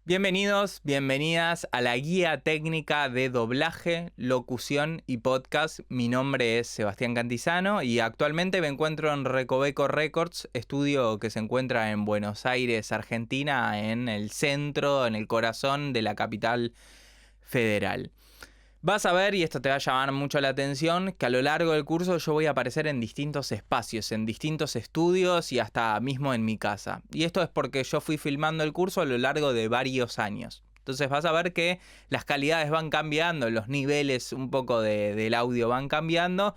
Bienvenidos, bienvenidas a la guía técnica de doblaje, locución y podcast. Mi nombre es Sebastián Cantizano y actualmente me encuentro en Recoveco Records, estudio que se encuentra en Buenos Aires, Argentina, en el centro, en el corazón de la capital federal. Vas a ver, y esto te va a llamar mucho la atención, que a lo largo del curso yo voy a aparecer en distintos espacios, en distintos estudios y hasta mismo en mi casa. Y esto es porque yo fui filmando el curso a lo largo de varios años. Entonces vas a ver que las calidades van cambiando, los niveles un poco del audio van cambiando,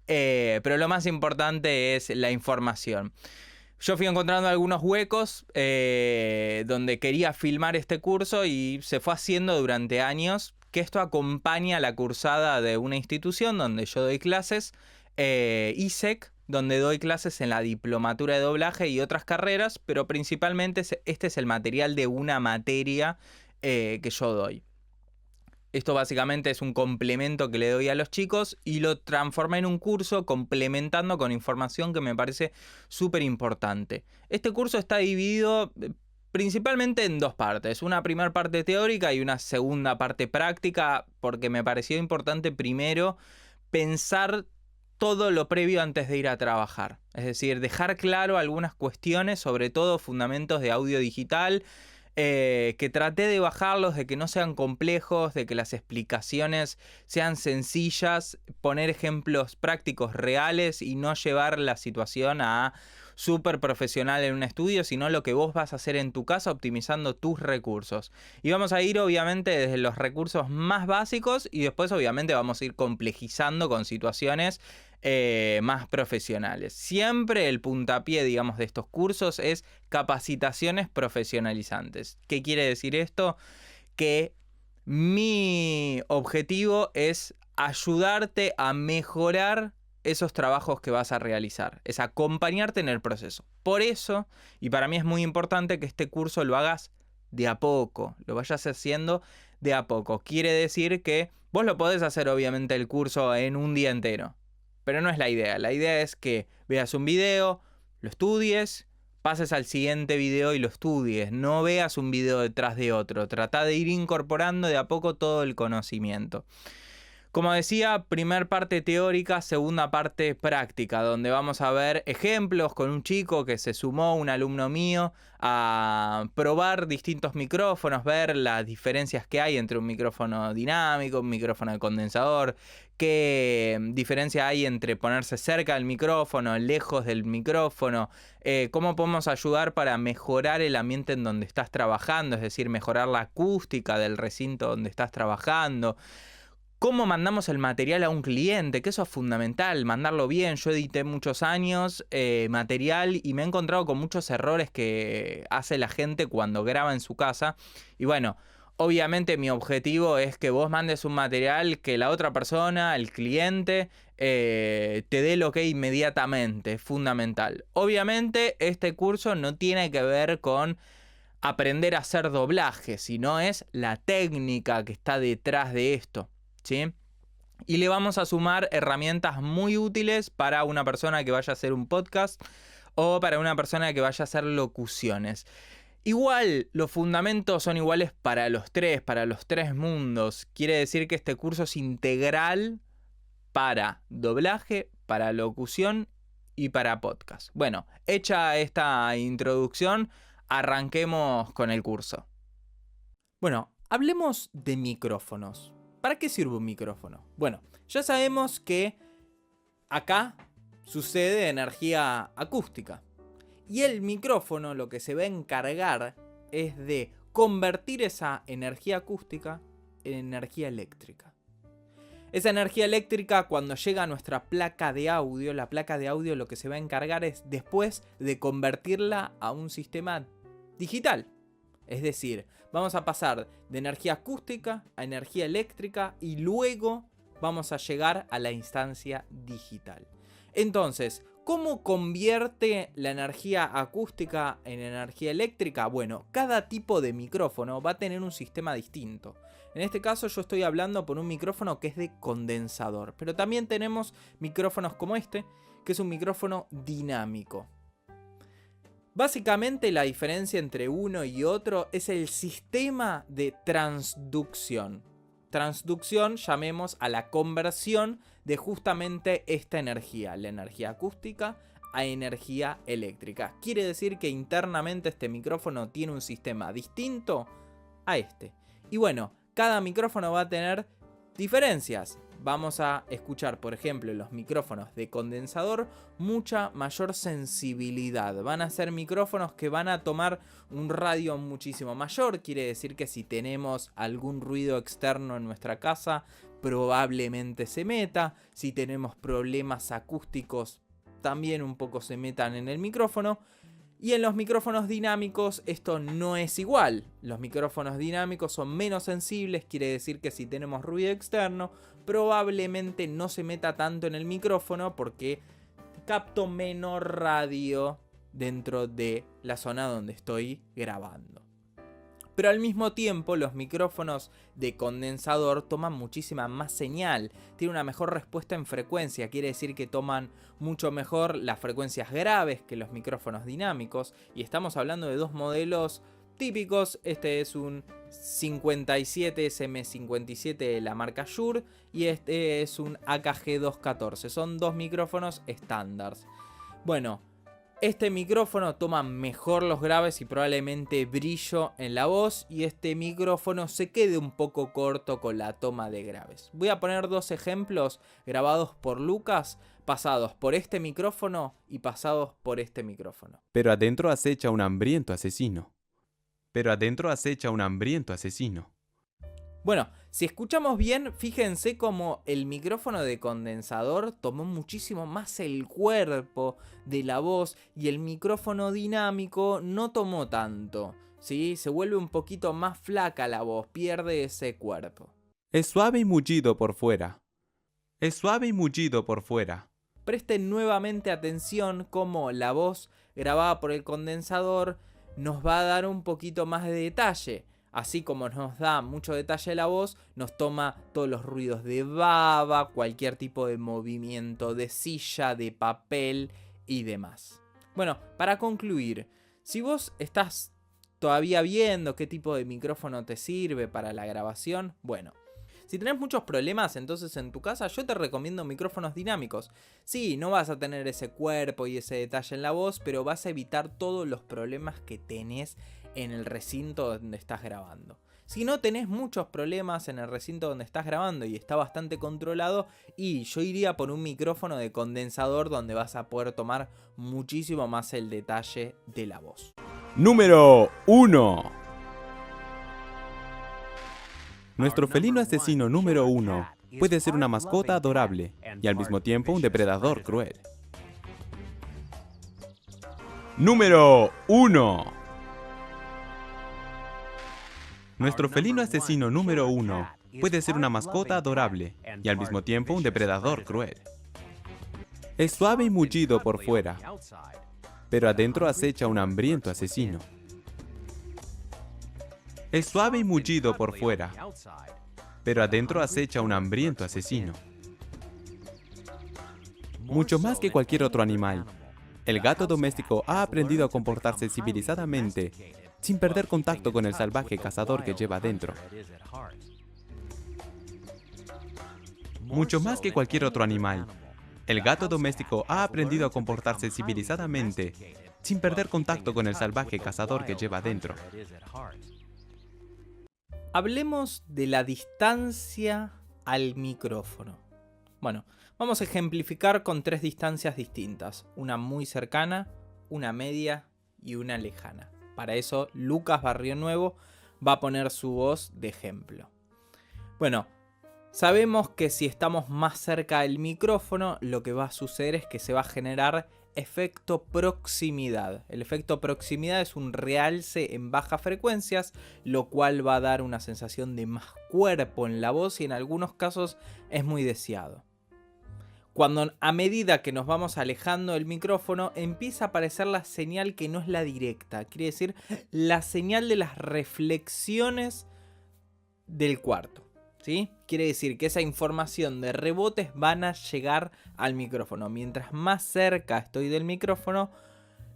pero lo más importante es la información. Yo fui encontrando algunos huecos donde quería filmar este curso y se fue haciendo durante años, que esto acompaña la cursada de una institución donde yo doy clases, ISEC, donde doy clases en la diplomatura de doblaje y otras carreras, pero principalmente este es el material de una materia que yo doy. Esto básicamente es un complemento que le doy a los chicos y lo transformé en un curso complementando con información que me parece súper importante. Este curso está dividido principalmente en dos partes, una primera parte teórica y una segunda parte práctica, porque me pareció importante primero pensar todo lo previo antes de ir a trabajar. Es decir, dejar claro algunas cuestiones, sobre todo fundamentos de audio digital, que traté de bajarlos, de que no sean complejos, de que las explicaciones sean sencillas, poner ejemplos prácticos reales y no llevar la situación a súper profesional en un estudio, sino lo que vos vas a hacer en tu casa optimizando tus recursos. Y vamos a ir obviamente desde los recursos más básicos y después obviamente vamos a ir complejizando con situaciones más profesionales. Siempre el puntapié, digamos, de estos cursos es capacitaciones profesionalizantes. ¿Qué quiere decir esto? Que mi objetivo es ayudarte a mejorar esos trabajos que vas a realizar, es acompañarte en el proceso. Por eso, y para mí es muy importante que este curso lo hagas de a poco, lo vayas haciendo de a poco. Quiere decir que vos lo podés hacer obviamente el curso en un día entero, pero no es la idea. La idea es que veas un video, lo estudies, pases al siguiente video y lo estudies. No veas un video detrás de otro. Trata de ir incorporando de a poco todo el conocimiento. Como decía, primer parte teórica, segunda parte práctica, donde vamos a ver ejemplos con un chico que se sumó, un alumno mío, a probar distintos micrófonos, ver las diferencias que hay entre un micrófono dinámico, un micrófono de condensador, qué diferencia hay entre ponerse cerca del micrófono, lejos del micrófono, cómo podemos ayudar para mejorar el ambiente en donde estás trabajando, es decir, mejorar la acústica del recinto donde estás trabajando. ¿Cómo mandamos el material a un cliente? Que eso es fundamental, mandarlo bien. Yo edité muchos años material y me he encontrado con muchos errores que hace la gente cuando graba en su casa. Y bueno, obviamente mi objetivo es que vos mandes un material que la otra persona, el cliente, te dé el ok inmediatamente. Es fundamental. Obviamente este curso no tiene que ver con aprender a hacer doblaje, sino es la técnica que está detrás de esto. ¿Sí? Y le vamos a sumar herramientas muy útiles para una persona que vaya a hacer un podcast o para una persona que vaya a hacer locuciones. Igual, los fundamentos son iguales para los tres mundos. Quiere decir que este curso es integral para doblaje, para locución y para podcast. Bueno, hecha esta introducción, arranquemos con el curso. Bueno, hablemos de micrófonos. ¿Para qué sirve un micrófono? Bueno, ya sabemos que acá sucede energía acústica. Y el micrófono lo que se va a encargar es de convertir esa energía acústica en energía eléctrica. Esa energía eléctrica, cuando llega a nuestra placa de audio, la placa de audio lo que se va a encargar es después de convertirla a un sistema digital. Es decir, vamos a pasar de energía acústica a energía eléctrica y luego vamos a llegar a la instancia digital. Entonces, ¿cómo convierte la energía acústica en energía eléctrica? Bueno, cada tipo de micrófono va a tener un sistema distinto. En este caso yo estoy hablando por un micrófono que es de condensador, pero también tenemos micrófonos como este, que es un micrófono dinámico. Básicamente la diferencia entre uno y otro es el sistema de transducción. Transducción, llamemos a la conversión de justamente esta energía, la energía acústica a energía eléctrica. Quiere decir que internamente este micrófono tiene un sistema distinto a este. Y bueno, cada micrófono va a tener diferencias. Vamos a escuchar, por ejemplo, en los micrófonos de condensador mucha mayor sensibilidad. Van a ser micrófonos que van a tomar un radio muchísimo mayor. Quiere decir que si tenemos algún ruido externo en nuestra casa, probablemente se meta. Si tenemos problemas acústicos, también un poco se metan en el micrófono. Y en los micrófonos dinámicos esto no es igual. Los micrófonos dinámicos son menos sensibles, quiere decir que si tenemos ruido externo, probablemente no se meta tanto en el micrófono porque capto menor radio dentro de la zona donde estoy grabando. Pero al mismo tiempo los micrófonos de condensador toman muchísima más señal, tienen una mejor respuesta en frecuencia, quiere decir que toman mucho mejor las frecuencias graves que los micrófonos dinámicos, y estamos hablando de dos modelos típicos. Este es un 57 SM57 de la marca Shure y este es un AKG214, son dos micrófonos estándar. Bueno, este micrófono toma mejor los graves y probablemente brillo en la voz, y este micrófono se quede un poco corto con la toma de graves. Voy a poner dos ejemplos grabados por Lucas, pasados por este micrófono y pasados por este micrófono. Pero adentro acecha un hambriento asesino. Pero adentro acecha un hambriento asesino. Bueno, si escuchamos bien, fíjense cómo el micrófono de condensador tomó muchísimo más el cuerpo de la voz y el micrófono dinámico no tomó tanto, ¿sí? Se vuelve un poquito más flaca la voz, pierde ese cuerpo. Es suave y mullido por fuera. Es suave y mullido por fuera. Presten nuevamente atención cómo la voz grabada por el condensador nos va a dar un poquito más de detalle. Así como nos da mucho detalle la voz, nos toma todos los ruidos de baba, cualquier tipo de movimiento de silla, de papel y demás. Bueno, para concluir, si vos estás todavía viendo qué tipo de micrófono te sirve para la grabación, bueno, si tenés muchos problemas entonces en tu casa, yo te recomiendo micrófonos dinámicos. Sí, no vas a tener ese cuerpo y ese detalle en la voz, pero vas a evitar todos los problemas que tenés en el recinto donde estás grabando. Si no tenés muchos problemas en el recinto donde estás grabando y está bastante controlado, y yo iría por un micrófono de condensador donde vas a poder tomar muchísimo más el detalle de la voz. Número 1. Nuestro felino asesino número 1 puede ser una mascota adorable y al mismo tiempo un depredador cruel. Número 1. Nuestro felino asesino número 1 puede ser una mascota adorable y al mismo tiempo un depredador cruel. Es suave y mullido por fuera, pero adentro acecha un hambriento asesino. Es suave y mullido por fuera, pero adentro acecha un hambriento asesino. Mucho más que cualquier otro animal, el gato doméstico ha aprendido a comportarse civilizadamente sin perder contacto con el salvaje cazador que lleva dentro. Mucho más que cualquier otro animal, el gato doméstico ha aprendido a comportarse civilizadamente sin perder contacto con el salvaje cazador que lleva dentro. Hablemos de la distancia al micrófono. Bueno, vamos a ejemplificar con tres distancias distintas. Una muy cercana, una media y una lejana. Para eso, Lucas Barrio Nuevo va a poner su voz de ejemplo. Bueno, sabemos que si estamos más cerca del micrófono, lo que va a suceder es que se va a generar efecto proximidad. El efecto proximidad es un realce en bajas frecuencias, lo cual va a dar una sensación de más cuerpo en la voz y en algunos casos es muy deseado. Cuando a medida que nos vamos alejando del micrófono empieza a aparecer la señal que no es la directa, quiere decir la señal de las reflexiones del cuarto, ¿sí? Quiere decir que esa información de rebotes van a llegar al micrófono. Mientras más cerca estoy del micrófono,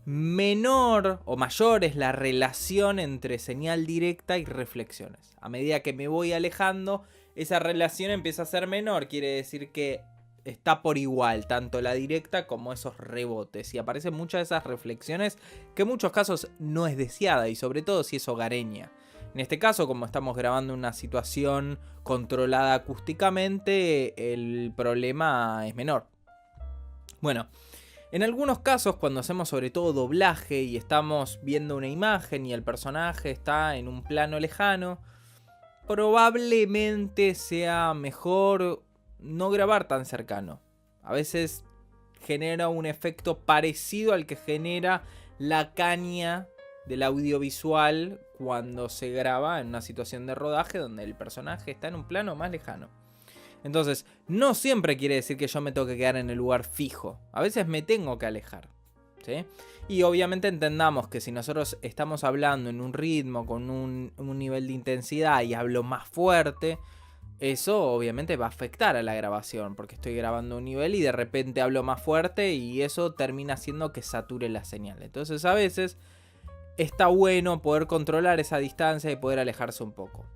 menor o mayor es la relación entre señal directa y reflexiones. A medida que me voy alejando, esa relación empieza a ser menor. Quiere decir que está por igual, tanto la directa como esos rebotes. Y aparecen muchas de esas reflexiones que en muchos casos no es deseada, y sobre todo si es hogareña. En este caso, como estamos grabando una situación controlada acústicamente, el problema es menor. Bueno, en algunos casos, cuando hacemos sobre todo doblaje y estamos viendo una imagen y el personaje está en un plano lejano, probablemente sea mejor no grabar tan cercano. A veces genera un efecto parecido al que genera la caña del audiovisual cuando se graba en una situación de rodaje donde el personaje está en un plano más lejano. Entonces, no siempre quiere decir que yo me tengo que quedar en el lugar fijo. A veces me tengo que alejar, ¿sí? Y obviamente entendamos que si nosotros estamos hablando en un ritmo, con un nivel de intensidad y hablo más fuerte, eso obviamente va a afectar a la grabación, porque estoy grabando un nivel y de repente hablo más fuerte y eso termina haciendo que sature la señal. Entonces a veces está bueno poder controlar esa distancia y poder alejarse un poco.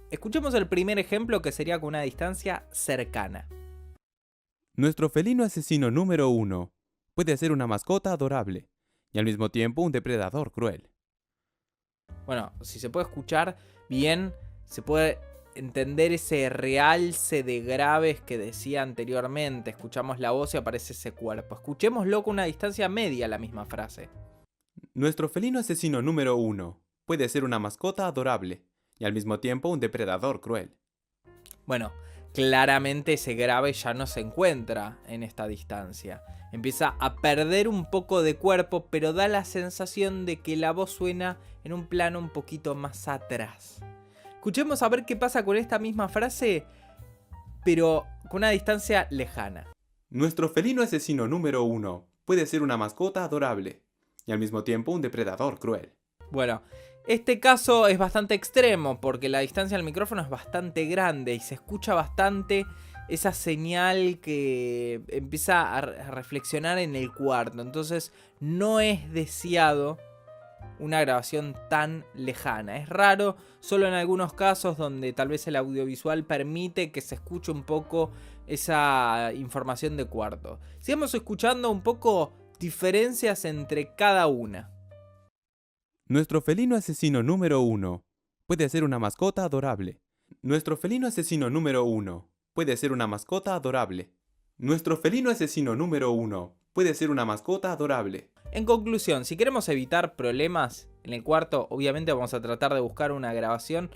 Escuchemos el primer ejemplo, que sería con una distancia cercana. Nuestro felino asesino número 1 puede ser una mascota adorable y al mismo tiempo un depredador cruel. Bueno, si se puede escuchar bien, se puede entender ese realce de graves que decía anteriormente. Escuchamos la voz y aparece ese cuerpo. Escuchémoslo con una distancia media, la misma frase. Nuestro felino asesino número 1 puede ser una mascota adorable y al mismo tiempo un depredador cruel. Bueno, claramente ese grave ya no se encuentra en esta distancia. Empieza a perder un poco de cuerpo, pero da la sensación de que la voz suena en un plano un poquito más atrás. Escuchemos a ver qué pasa con esta misma frase, pero con una distancia lejana. Nuestro felino asesino número 1 puede ser una mascota adorable y al mismo tiempo un depredador cruel. Bueno, este caso es bastante extremo porque la distancia al micrófono es bastante grande y se escucha bastante esa señal que empieza a reflexionar en el cuarto. Entonces no es deseado una grabación tan lejana. Es raro, solo en algunos casos donde tal vez el audiovisual permite que se escuche un poco esa información de cuarto. Sigamos escuchando un poco diferencias entre cada una. Nuestro felino asesino número 1 puede ser una mascota adorable. Nuestro felino asesino número 1 puede ser una mascota adorable. Nuestro felino asesino número 1 puede ser una mascota adorable. En conclusión, si queremos evitar problemas en el cuarto, obviamente vamos a tratar de buscar una grabación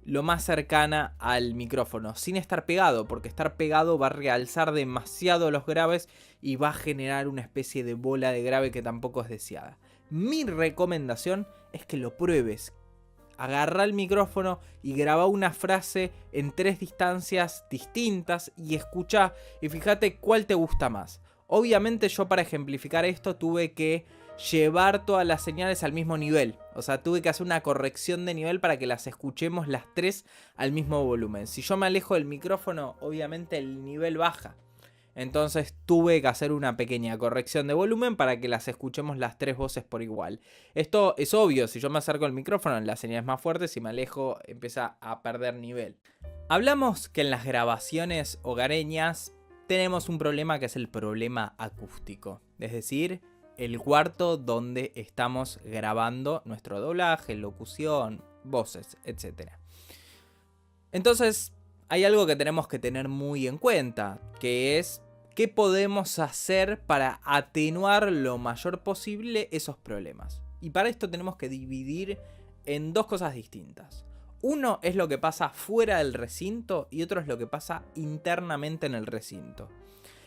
lo más cercana al micrófono, sin estar pegado, porque estar pegado va a realzar demasiado los graves y va a generar una especie de bola de grave que tampoco es deseada. Mi recomendación es que lo pruebes. Agarra el micrófono y graba una frase en 3 distancias distintas y escucha y fíjate cuál te gusta más. Obviamente yo, para ejemplificar esto, tuve que llevar todas las señales al mismo nivel. O sea, tuve que hacer una corrección de nivel para que las escuchemos las 3 al mismo volumen. Si yo me alejo del micrófono, obviamente el nivel baja. Entonces tuve que hacer una pequeña corrección de volumen para que las escuchemos las 3 voces por igual. Esto es obvio, si yo me acerco al micrófono la señal es más fuerte, si me alejo empieza a perder nivel. Hablamos que en las grabaciones hogareñas tenemos un problema que es el problema acústico. Es decir, el cuarto donde estamos grabando nuestro doblaje, locución, voces, etc. Entonces hay algo que tenemos que tener muy en cuenta, que es qué podemos hacer para atenuar lo mayor posible esos problemas. Y para esto tenemos que dividir en 2 cosas distintas. Uno es lo que pasa fuera del recinto y otro es lo que pasa internamente en el recinto.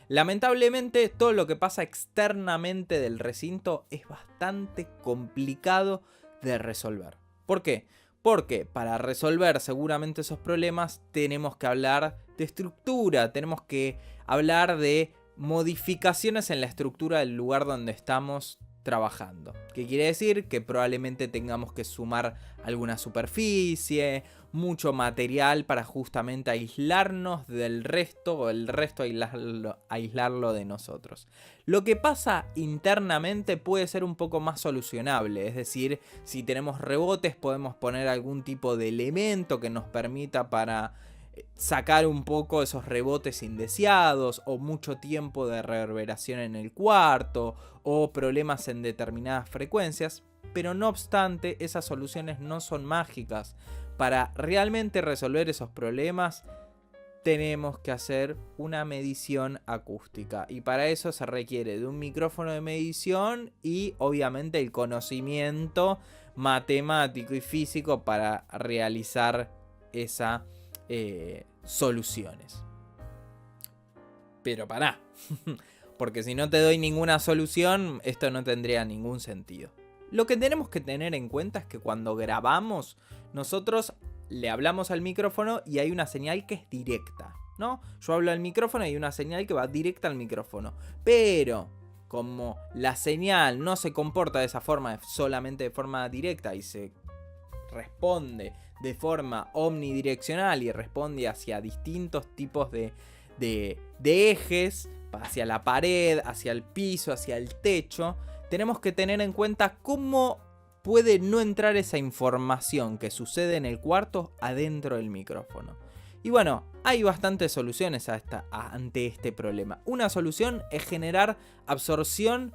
Lamentablemente, todo lo que pasa externamente del recinto es bastante complicado de resolver. ¿Por qué? Porque para resolver seguramente esos problemas tenemos que hablar de estructura, tenemos que hablar de modificaciones en la estructura del lugar donde estamos trabajando. ¿Qué quiere decir? Que probablemente tengamos que sumar alguna superficie, mucho material para justamente aislarnos del resto o el resto aislarlo de nosotros. Lo que pasa internamente puede ser un poco más solucionable, es decir, si tenemos rebotes podemos poner algún tipo de elemento que nos permita para sacar un poco esos rebotes indeseados o mucho tiempo de reverberación en el cuarto o problemas en determinadas frecuencias, pero no obstante esas soluciones no son mágicas. Para realmente resolver esos problemas tenemos que hacer una medición acústica y para eso se requiere de un micrófono de medición y obviamente el conocimiento matemático y físico para realizar esas soluciones. Pero pará, porque si no te doy ninguna solución, esto no tendría ningún sentido. Lo que tenemos que tener en cuenta es que cuando grabamos, nosotros le hablamos al micrófono y hay una señal que es directa, ¿no? Yo hablo al micrófono y hay una señal que va directa al micrófono. Pero como la señal no se comporta de esa forma, solamente de forma directa y se responde de forma omnidireccional y responde hacia distintos tipos de ejes, hacia la pared, hacia el piso, hacia el techo, tenemos que tener en cuenta cómo puede no entrar esa información que sucede en el cuarto adentro del micrófono. Y bueno, hay bastantes soluciones ante este problema. Una solución es generar absorción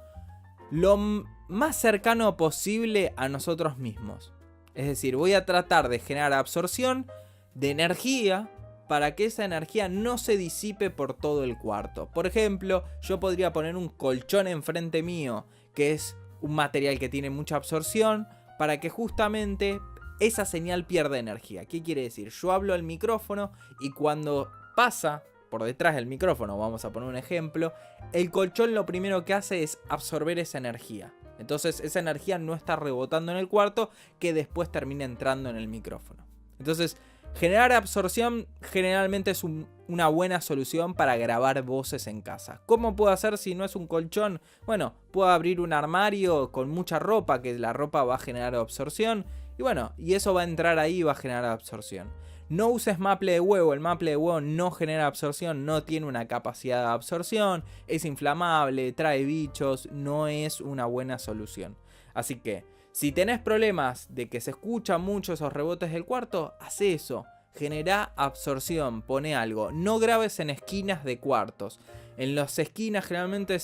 lo más cercano posible a nosotros mismos. Es decir, voy a tratar de generar absorción de energía para que esa energía no se disipe por todo el cuarto. Por ejemplo, yo podría poner un colchón enfrente mío, que es un material que tiene mucha absorción, para que justamente esa señal pierda energía. ¿Qué quiere decir? Yo hablo al micrófono y cuando pasa por detrás del micrófono, vamos a poner un ejemplo, el colchón lo primero que hace es absorber esa energía. Entonces esa energía no está rebotando en el cuarto, que después termina entrando en el micrófono. Entonces generar absorción generalmente es una buena solución para grabar voces en casa. ¿Cómo puedo hacer si no es un colchón? Bueno, puedo abrir un armario con mucha ropa, que la ropa va a generar absorción. Y bueno, y eso va a entrar ahí y va a generar absorción. No uses maple de huevo, el maple de huevo no genera absorción, no tiene una capacidad de absorción, es inflamable, trae bichos, no es una buena solución. Así que, si tenés problemas de que se escuchan mucho esos rebotes del cuarto, haz eso, genera absorción, pone algo, no grabes en esquinas de cuartos. En las esquinas generalmente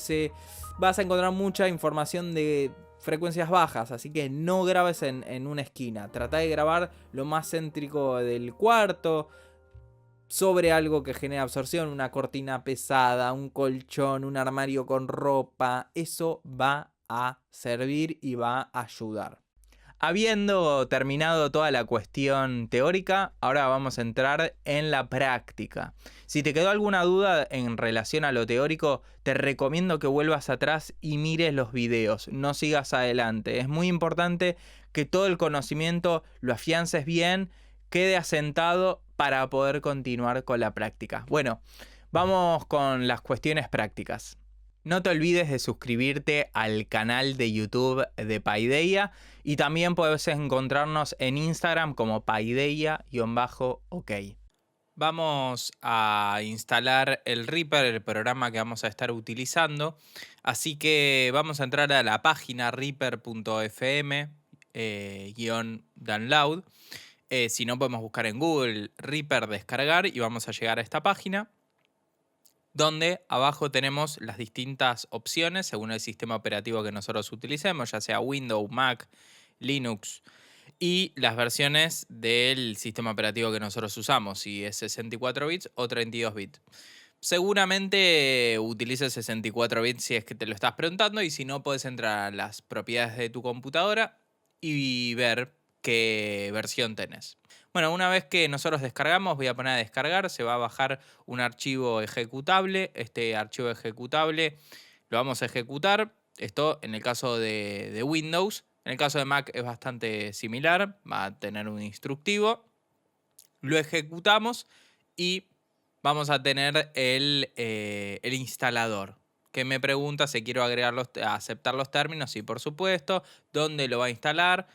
vas a encontrar mucha información de frecuencias bajas, así que no grabes en una esquina. Trata de grabar lo más céntrico del cuarto, sobre algo que genere absorción, una cortina pesada, un colchón, un armario con ropa. Eso va a servir y va a ayudar. Habiendo terminado toda la cuestión teórica, ahora vamos a entrar en la práctica. Si te quedó alguna duda en relación a lo teórico, te recomiendo que vuelvas atrás y mires los videos, no sigas adelante. Es muy importante que todo el conocimiento lo afiances bien, quede asentado para poder continuar con la práctica. Bueno, vamos con las cuestiones prácticas. No te olvides de suscribirte al canal de YouTube de Paideia y también puedes encontrarnos en Instagram como paideia_ok. Vamos a instalar el Reaper, el programa que vamos a estar utilizando. Así que vamos a entrar a la página reaper.fm-download. Si no, podemos buscar en Google Reaper descargar y vamos a llegar a esta página, donde abajo tenemos las distintas opciones según el sistema operativo que nosotros utilicemos, ya sea Windows, Mac, Linux, y las versiones del sistema operativo que nosotros usamos, si es 64 bits o 32 bits. Seguramente utilices 64 bits si es que te lo estás preguntando, y si no, puedes entrar a las propiedades de tu computadora y ver qué versión tenés. Bueno, una vez que nosotros descargamos, voy a poner a descargar, se va a bajar un archivo ejecutable. Este archivo ejecutable lo vamos a ejecutar. Esto en el caso de Windows. En el caso de Mac es bastante similar, va a tener un instructivo. Lo ejecutamos y vamos a tener el instalador. que me pregunta si quiero aceptar los términos. Sí, por supuesto. ¿Dónde lo va a instalar?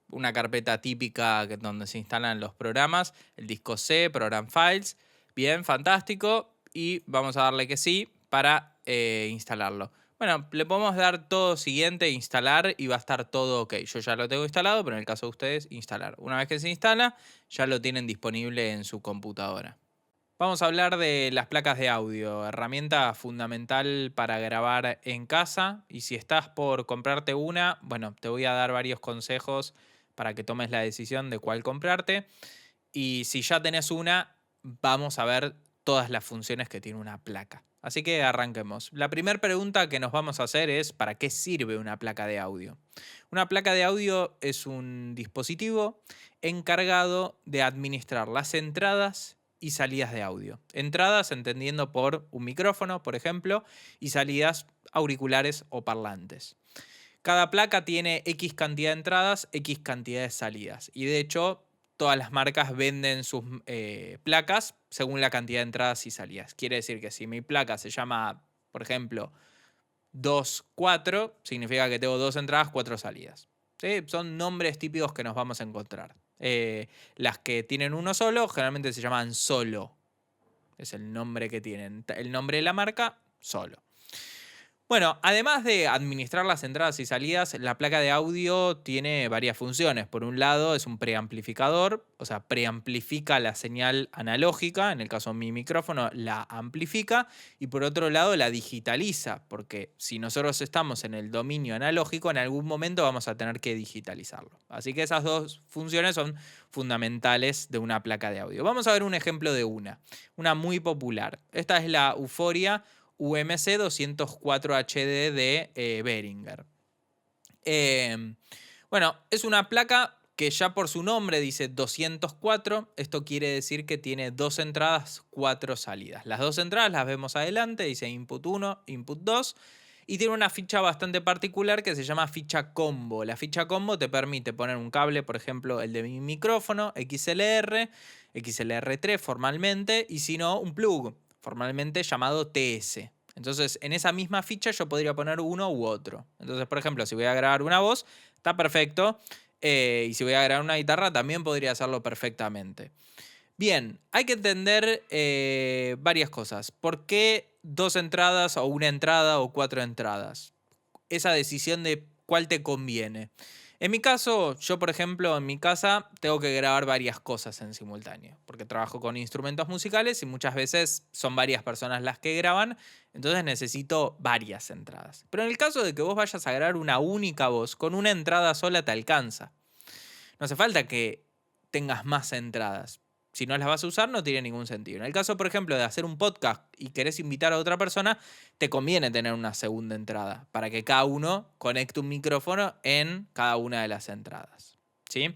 Una carpeta típica donde se instalan los programas. El disco C, Program Files. Bien, fantástico. Y vamos a darle que sí para instalarlo. Bueno, le podemos dar todo siguiente, instalar, y va a estar todo ok. Yo ya lo tengo instalado, pero en el caso de ustedes, instalar. Una vez que se instala, ya lo tienen disponible en su computadora. Vamos a hablar de las placas de audio, herramienta fundamental para grabar en casa. Y si estás por comprarte una, bueno, te voy a dar varios consejos para que tomes la decisión de cuál comprarte. Y si ya tenés una, vamos a ver todas las funciones que tiene una placa. Así que arranquemos. La primera pregunta que nos vamos a hacer es: ¿para qué sirve una placa de audio? Una placa de audio es un dispositivo encargado de administrar las entradas y salidas de audio. Entradas entendiendo por un micrófono, por ejemplo, y salidas auriculares o parlantes. Cada placa tiene X cantidad de entradas, X cantidad de salidas. Y de hecho, todas las marcas venden sus placas según la cantidad de entradas y salidas. Quiere decir que si mi placa se llama, por ejemplo, 2-4, significa que tengo 2 entradas, 4 salidas. ¿Sí? Son nombres típicos que nos vamos a encontrar. Las que tienen uno solo generalmente se llaman solo. Es el nombre que tienen. El nombre de la marca, solo. Bueno, además de administrar las entradas y salidas, la placa de audio tiene varias funciones. Por un lado, es un preamplificador, o sea, preamplifica la señal analógica, en el caso de mi micrófono, la amplifica, y por otro lado, la digitaliza, porque si nosotros estamos en el dominio analógico, en algún momento vamos a tener que digitalizarlo. Así que esas dos funciones son fundamentales de una placa de audio. Vamos a ver un ejemplo de una muy popular. Esta es la Uforia UMC 204 HD de Behringer. Bueno, es una placa que ya por su nombre dice 204. Esto quiere decir que tiene 2 entradas, 4 salidas. Las 2 entradas las vemos adelante, dice input 1, input 2. Y tiene una ficha bastante particular que se llama ficha combo. La ficha combo te permite poner un cable, por ejemplo, el de mi micrófono, XLR, XLR3 formalmente, y si no, un plug, formalmente llamado TS. Entonces, en esa misma ficha yo podría poner uno u otro. Entonces, por ejemplo, si voy a grabar una voz, está perfecto. Y si voy a grabar una guitarra, también podría hacerlo perfectamente. Bien, hay que entender varias cosas. ¿Por qué 2 entradas o 1 entrada o 4 entradas? Esa decisión de cuál te conviene. En mi caso, yo por ejemplo, en mi casa tengo que grabar varias cosas en simultáneo, porque trabajo con instrumentos musicales y muchas veces son varias personas las que graban, entonces necesito varias entradas. Pero en el caso de que vos vayas a grabar una única voz, con una entrada sola te alcanza. No hace falta que tengas más entradas. Si no las vas a usar, no tiene ningún sentido. En el caso, por ejemplo, de hacer un podcast y querés invitar a otra persona, te conviene tener una segunda entrada para que cada uno conecte un micrófono en cada una de las entradas. ¿Sí?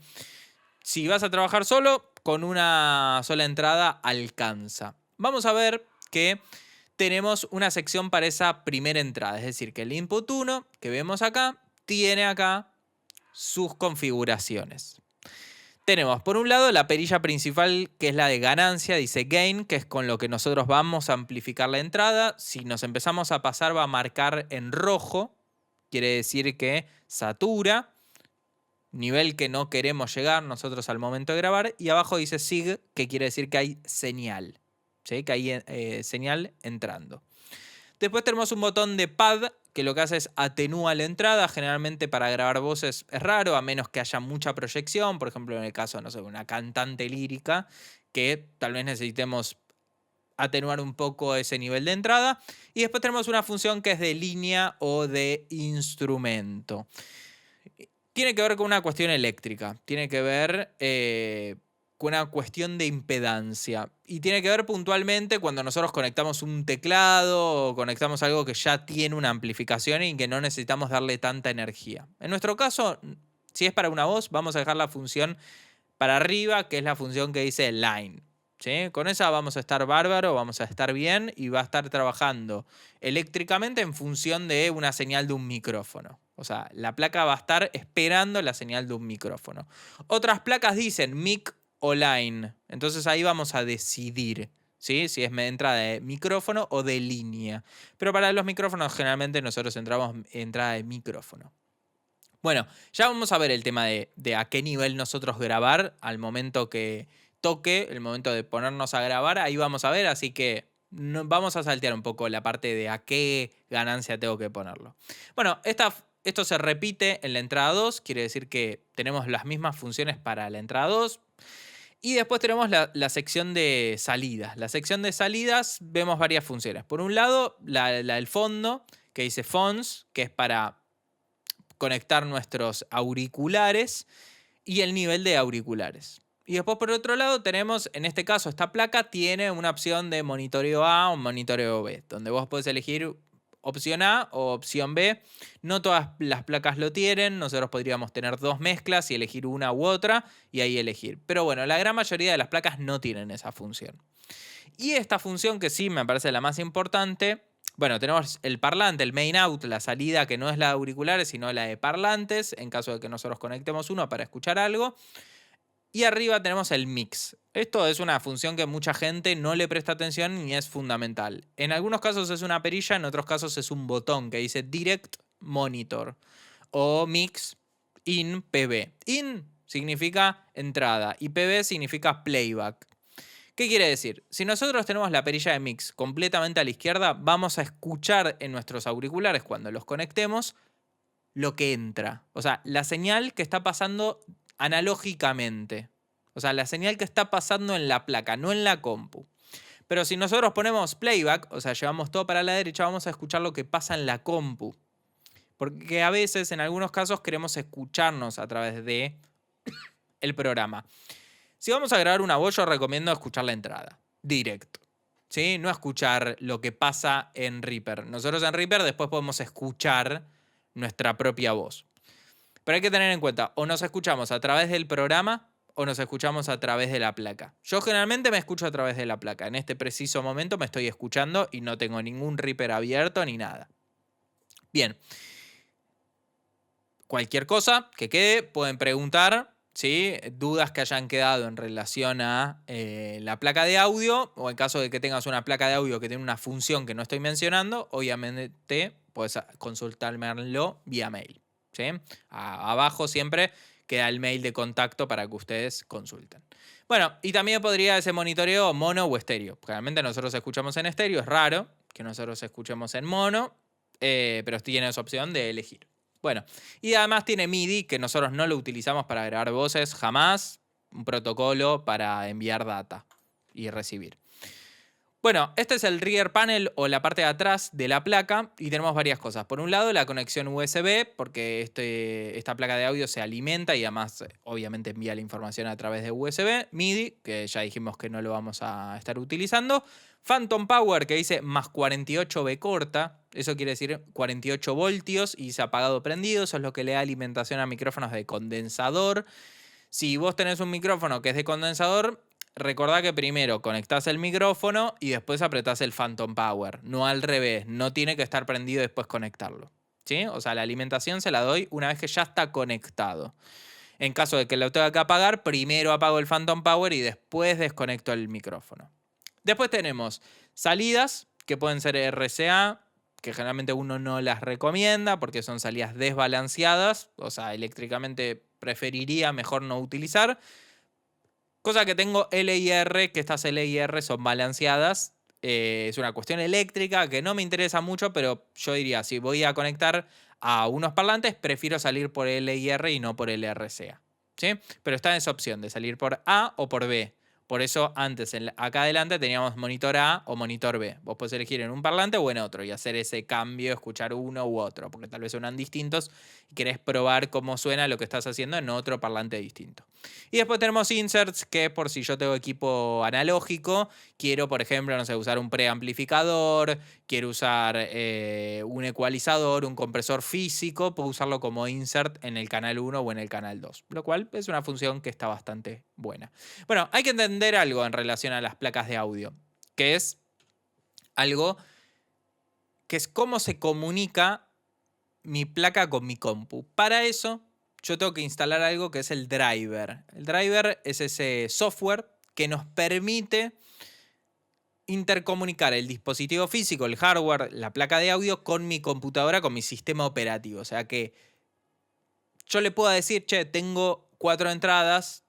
Si vas a trabajar solo, con una sola entrada alcanza. Vamos a ver que tenemos una sección para esa primera entrada. Es decir, que el input 1 que vemos acá tiene acá sus configuraciones. Tenemos por un lado la perilla principal, que es la de ganancia, dice gain, que es con lo que nosotros vamos a amplificar la entrada. Si nos empezamos a pasar va a marcar en rojo, quiere decir que satura, nivel que no queremos llegar nosotros al momento de grabar. Y abajo dice sig, que quiere decir que hay señal, ¿sí? Que hay señal entrando. Después tenemos un botón de pad que lo que hace es atenúa la entrada. Generalmente para grabar voces es raro, a menos que haya mucha proyección. Por ejemplo, en el caso, no sé, de una cantante lírica, que tal vez necesitemos atenuar un poco ese nivel de entrada. Y después tenemos una función que es de línea o de instrumento. Tiene que ver con una cuestión eléctrica. Tiene que ver con una cuestión de impedancia. Y tiene que ver puntualmente cuando nosotros conectamos un teclado o conectamos algo que ya tiene una amplificación y que no necesitamos darle tanta energía. En nuestro caso, si es para una voz, vamos a dejar la función para arriba, que es la función que dice line. ¿Sí? Con esa vamos a estar bárbaro, vamos a estar bien y va a estar trabajando eléctricamente en función de una señal de un micrófono. O sea, la placa va a estar esperando la señal de un micrófono. Otras placas dicen mic o line. Entonces ahí vamos a decidir, ¿sí? Si es entrada de micrófono o de línea. Pero para los micrófonos generalmente nosotros entramos entrada de micrófono. Bueno, ya vamos a ver el tema de a qué nivel nosotros grabar al momento que toque, el momento de ponernos a grabar, ahí vamos a ver, así que vamos a saltear un poco la parte de a qué ganancia tengo que ponerlo. Bueno, esto se repite en la entrada 2, quiere decir que tenemos las mismas funciones para la entrada 2. Y después tenemos la sección de salidas. La sección de salidas vemos varias funciones. Por un lado, la del fondo, que dice Phones, que es para conectar nuestros auriculares y el nivel de auriculares. Y después por otro lado tenemos, en este caso esta placa tiene una opción de monitoreo A o monitoreo B, donde vos podés elegir opción A o opción B. No todas las placas lo tienen, nosotros podríamos tener dos mezclas y elegir una u otra y ahí elegir. Pero bueno, la gran mayoría de las placas no tienen esa función. Y esta función que sí me parece la más importante, bueno, tenemos el parlante, el main out, la salida que no es la de auriculares, sino la de parlantes, en caso de que nosotros conectemos uno para escuchar algo. Y arriba tenemos el mix. Esto es una función que mucha gente no le presta atención y es fundamental. En algunos casos es una perilla, en otros casos es un botón que dice Direct Monitor o Mix in PB. In significa entrada y PB significa playback. ¿Qué quiere decir? Si nosotros tenemos la perilla de mix completamente a la izquierda, vamos a escuchar en nuestros auriculares cuando los conectemos lo que entra. O sea, la señal que está pasando analógicamente. O sea, la señal que está pasando en la placa, no en la compu. Pero si nosotros ponemos playback, o sea, llevamos todo para la derecha, vamos a escuchar lo que pasa en la compu. Porque a veces, en algunos casos, queremos escucharnos a través de el programa. Si vamos a grabar una voz, yo recomiendo escuchar la entrada, directo. ¿Sí? No escuchar lo que pasa en Reaper. Nosotros en Reaper después podemos escuchar nuestra propia voz. Pero hay que tener en cuenta, o nos escuchamos a través del programa o nos escuchamos a través de la placa. Yo generalmente me escucho a través de la placa. En este preciso momento me estoy escuchando y no tengo ningún Reaper abierto ni nada. Bien. Cualquier cosa que quede, pueden preguntar. ¿Sí? Dudas que hayan quedado en relación a la placa de audio, o en caso de que tengas una placa de audio que tiene una función que no estoy mencionando, obviamente puedes consultármelo vía mail. ¿Sí? Abajo siempre queda el mail de contacto para que ustedes consulten. Bueno, y también podría ese monitoreo mono o estéreo. Realmente nosotros escuchamos en estéreo, es raro que nosotros escuchemos en mono, pero tiene esa opción de elegir. Bueno, y además tiene MIDI, que nosotros no lo utilizamos para grabar voces jamás, un protocolo para enviar data y recibir. Bueno, este es el rear panel o la parte de atrás de la placa y tenemos varias cosas. Por un lado, la conexión USB, porque esta placa de audio se alimenta y además obviamente envía la información a través de USB. MIDI, que ya dijimos que no lo vamos a estar utilizando. Phantom Power, que dice más 48 B corta. Eso quiere decir 48 voltios y dice apagado prendido. Eso es lo que le da alimentación a micrófonos de condensador. Si vos tenés un micrófono que es de condensador, recordá que primero conectás el micrófono y después apretás el Phantom Power. No al revés. No tiene que estar prendido y después conectarlo. ¿Sí? O sea, la alimentación se la doy una vez que ya está conectado. En caso de que lo tenga que apagar, primero apago el Phantom Power y después desconecto el micrófono. Después tenemos salidas, que pueden ser RCA, que generalmente uno no las recomienda porque son salidas desbalanceadas. O sea, eléctricamente preferiría mejor no utilizar. Cosa que tengo LIR, que estas LIR son balanceadas. Es una cuestión eléctrica que no me interesa mucho, pero yo diría, si voy a conectar a unos parlantes, prefiero salir por LIR y no por LRCA. ¿Sí? Pero está esa opción de salir por A o por B. Por eso antes, acá adelante, teníamos monitor A o monitor B. Vos podés elegir en un parlante o en otro y hacer ese cambio, escuchar uno u otro, porque tal vez suenan distintos y querés probar cómo suena lo que estás haciendo en otro parlante distinto. Y después tenemos inserts, que por si yo tengo equipo analógico, quiero, por ejemplo, no sé, usar un preamplificador, quiero usar un ecualizador, un compresor físico, puedo usarlo como insert en el canal 1 o en el canal 2, lo cual es una función que está bastante buena. Bueno, hay que entender algo en relación a las placas de audio, que es algo que es cómo se comunica mi placa con mi compu. Para eso yo tengo que instalar algo que es el driver. El driver es ese software que nos permite intercomunicar el dispositivo físico, el hardware, la placa de audio con mi computadora, con mi sistema operativo. O sea que yo le puedo decir, che, tengo 4 entradas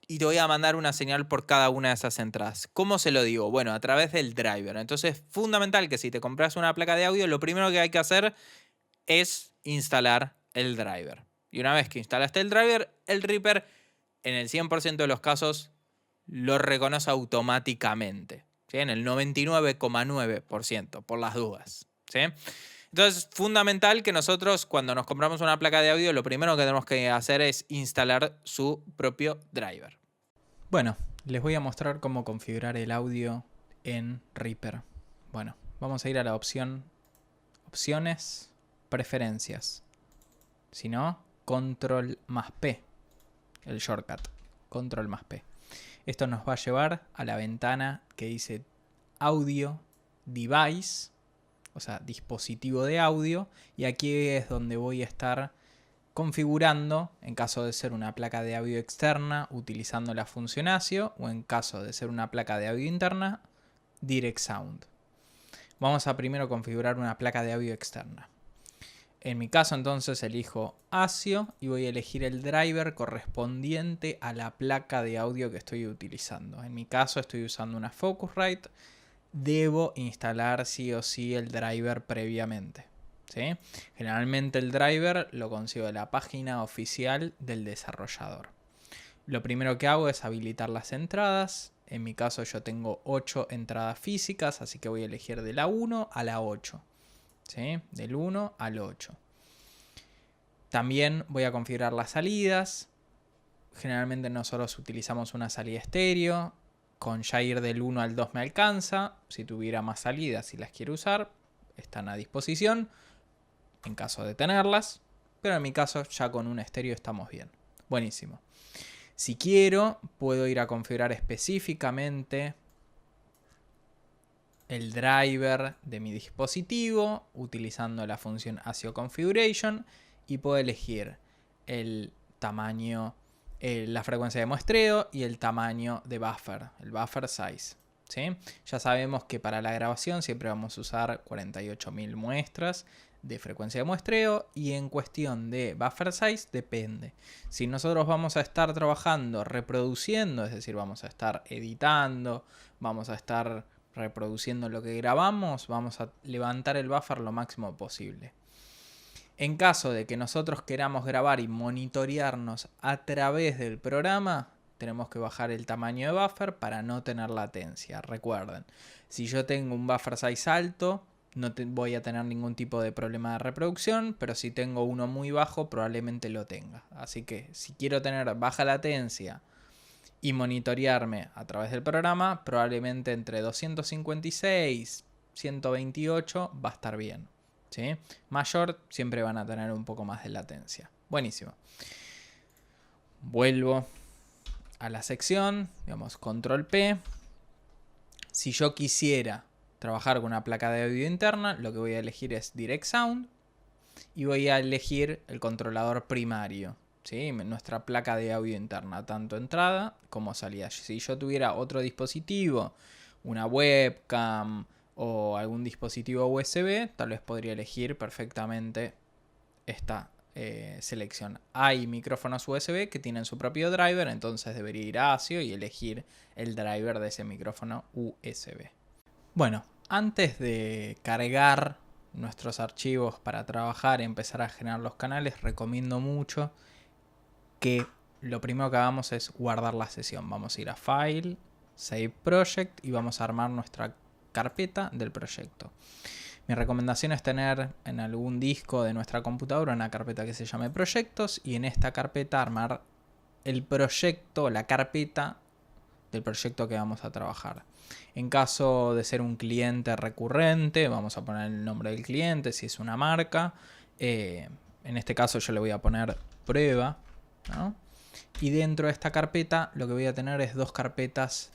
y te voy a mandar una señal por cada una de esas entradas. ¿Cómo se lo digo? Bueno, a través del driver. Entonces es fundamental que si te compras una placa de audio, lo primero que hay que hacer es instalar el driver. Y una vez que instalaste el driver, el Reaper en el 100% de los casos lo reconoce automáticamente. ¿Sí? En el 99,9% por las dudas. ¿Sí? Entonces, fundamental que nosotros cuando nos compramos una placa de audio, lo primero que tenemos que hacer es instalar su propio driver. Bueno, les voy a mostrar cómo configurar el audio en Reaper. Bueno, vamos a ir a la opción Opciones, Preferencias. Si no, Control más P, el shortcut. Control más P. Esto nos va a llevar a la ventana que dice Audio Device, o sea, dispositivo de audio, y aquí es donde voy a estar configurando, en caso de ser una placa de audio externa, utilizando la función ASIO, o en caso de ser una placa de audio interna, Direct Sound. Vamos a primero configurar una placa de audio externa. En mi caso entonces elijo ASIO y voy a elegir el driver correspondiente a la placa de audio que estoy utilizando. En mi caso estoy usando una Focusrite. Debo instalar sí o sí el driver previamente. ¿Sí? Generalmente el driver lo consigo de la página oficial del desarrollador. Lo primero que hago es habilitar las entradas. En mi caso yo tengo 8 entradas físicas, así que voy a elegir de la 1 a la 8. ¿Sí? Del 1 al 8. También voy a configurar las salidas. Generalmente nosotros utilizamos una salida estéreo. Con ya ir del 1 al 2 me alcanza. Si tuviera más salidas y las quiero usar, están a disposición en caso de tenerlas. Pero en mi caso ya con un estéreo estamos bien. Buenísimo. Si quiero, puedo ir a configurar específicamente el driver de mi dispositivo utilizando la función ASIO Configuration y puedo elegir el tamaño, la frecuencia de muestreo y el tamaño de buffer, el buffer size. ¿Sí? Ya sabemos que para la grabación siempre vamos a usar 48.000 muestras de frecuencia de muestreo y en cuestión de buffer size depende. Si nosotros vamos a estar trabajando reproduciendo, es decir, vamos a estar editando, vamos a estar reproduciendo lo que grabamos, vamos a levantar el buffer lo máximo posible. En caso de que nosotros queramos grabar y monitorearnos a través del programa, tenemos que bajar el tamaño de buffer para no tener latencia. Recuerden, si yo tengo un buffer size alto, no voy a tener ningún tipo de problema de reproducción, pero si tengo uno muy bajo, probablemente lo tenga. Así que si quiero tener baja latencia y monitorearme a través del programa, probablemente entre 256 y 128 va a estar bien. ¿Sí? Mayor siempre van a tener un poco más de latencia. Buenísimo. Vuelvo a la sección, digamos, control P. Si yo quisiera trabajar con una placa de audio interna, lo que voy a elegir es Direct Sound y voy a elegir el controlador primario. ¿Sí? Nuestra placa de audio interna, tanto entrada como salida. Si yo tuviera otro dispositivo, una webcam o algún dispositivo USB, tal vez podría elegir perfectamente esta selección. Hay micrófonos USB que tienen su propio driver, entonces debería ir a ASIO y elegir el driver de ese micrófono USB. Bueno, antes de cargar nuestros archivos para trabajar y empezar a generar los canales, recomiendo mucho que lo primero que hagamos es guardar la sesión. Vamos a ir a File, Save Project y vamos a armar nuestra carpeta del proyecto. Mi recomendación es tener en algún disco de nuestra computadora una carpeta que se llame Proyectos y en esta carpeta armar el proyecto, la carpeta del proyecto que vamos a trabajar. En caso de ser un cliente recurrente, vamos a poner el nombre del cliente, si es una marca. En este caso yo le voy a poner prueba, ¿no? Y dentro de esta carpeta lo que voy a tener es dos carpetas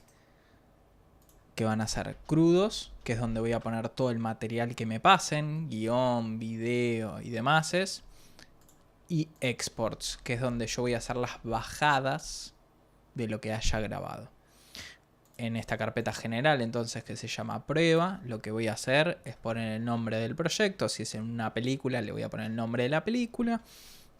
que van a ser crudos, que es donde voy a poner todo el material que me pasen, guión, video y demás, y exports, que es donde yo voy a hacer las bajadas de lo que haya grabado. en esta carpeta general entonces que se llama prueba. Lo que voy a hacer es poner el nombre del proyecto. Si es en una película le voy a poner el nombre de la película.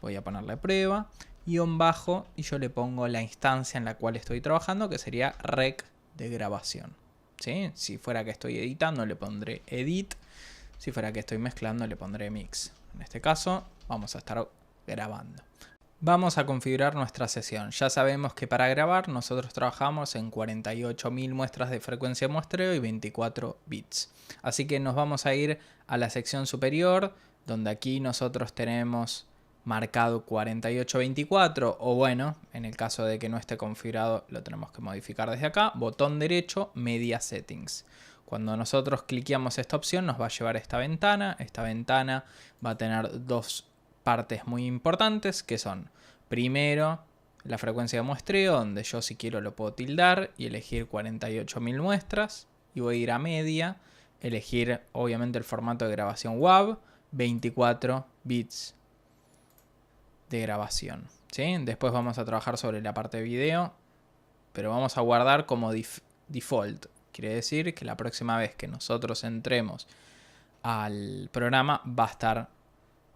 Voy a ponerle prueba, _, y yo le pongo la instancia en la cual estoy trabajando, que sería rec de grabación. ¿Sí? Si fuera que estoy editando le pondré edit. Si fuera que estoy mezclando le pondré mix. En este caso vamos a estar grabando. Vamos a configurar nuestra sesión. Ya sabemos que para grabar nosotros trabajamos en 48.000 muestras de frecuencia de muestreo y 24 bits. Así que nos vamos a ir a la sección superior, donde aquí nosotros tenemos marcado 4824, o bueno, en el caso de que no esté configurado lo tenemos que modificar desde acá. Botón derecho, Media Settings. Cuando nosotros cliqueamos esta opción nos va a llevar a esta ventana. Esta ventana va a tener dos partes muy importantes, que son primero la frecuencia de muestreo, donde yo si quiero lo puedo tildar y elegir 48.000 muestras, y voy a ir a media, elegir obviamente el formato de grabación WAV, 24 bits de grabación, ¿sí? Después vamos a trabajar sobre la parte de video, pero vamos a guardar como default. Quiere decir que la próxima vez que nosotros entremos al programa va a estar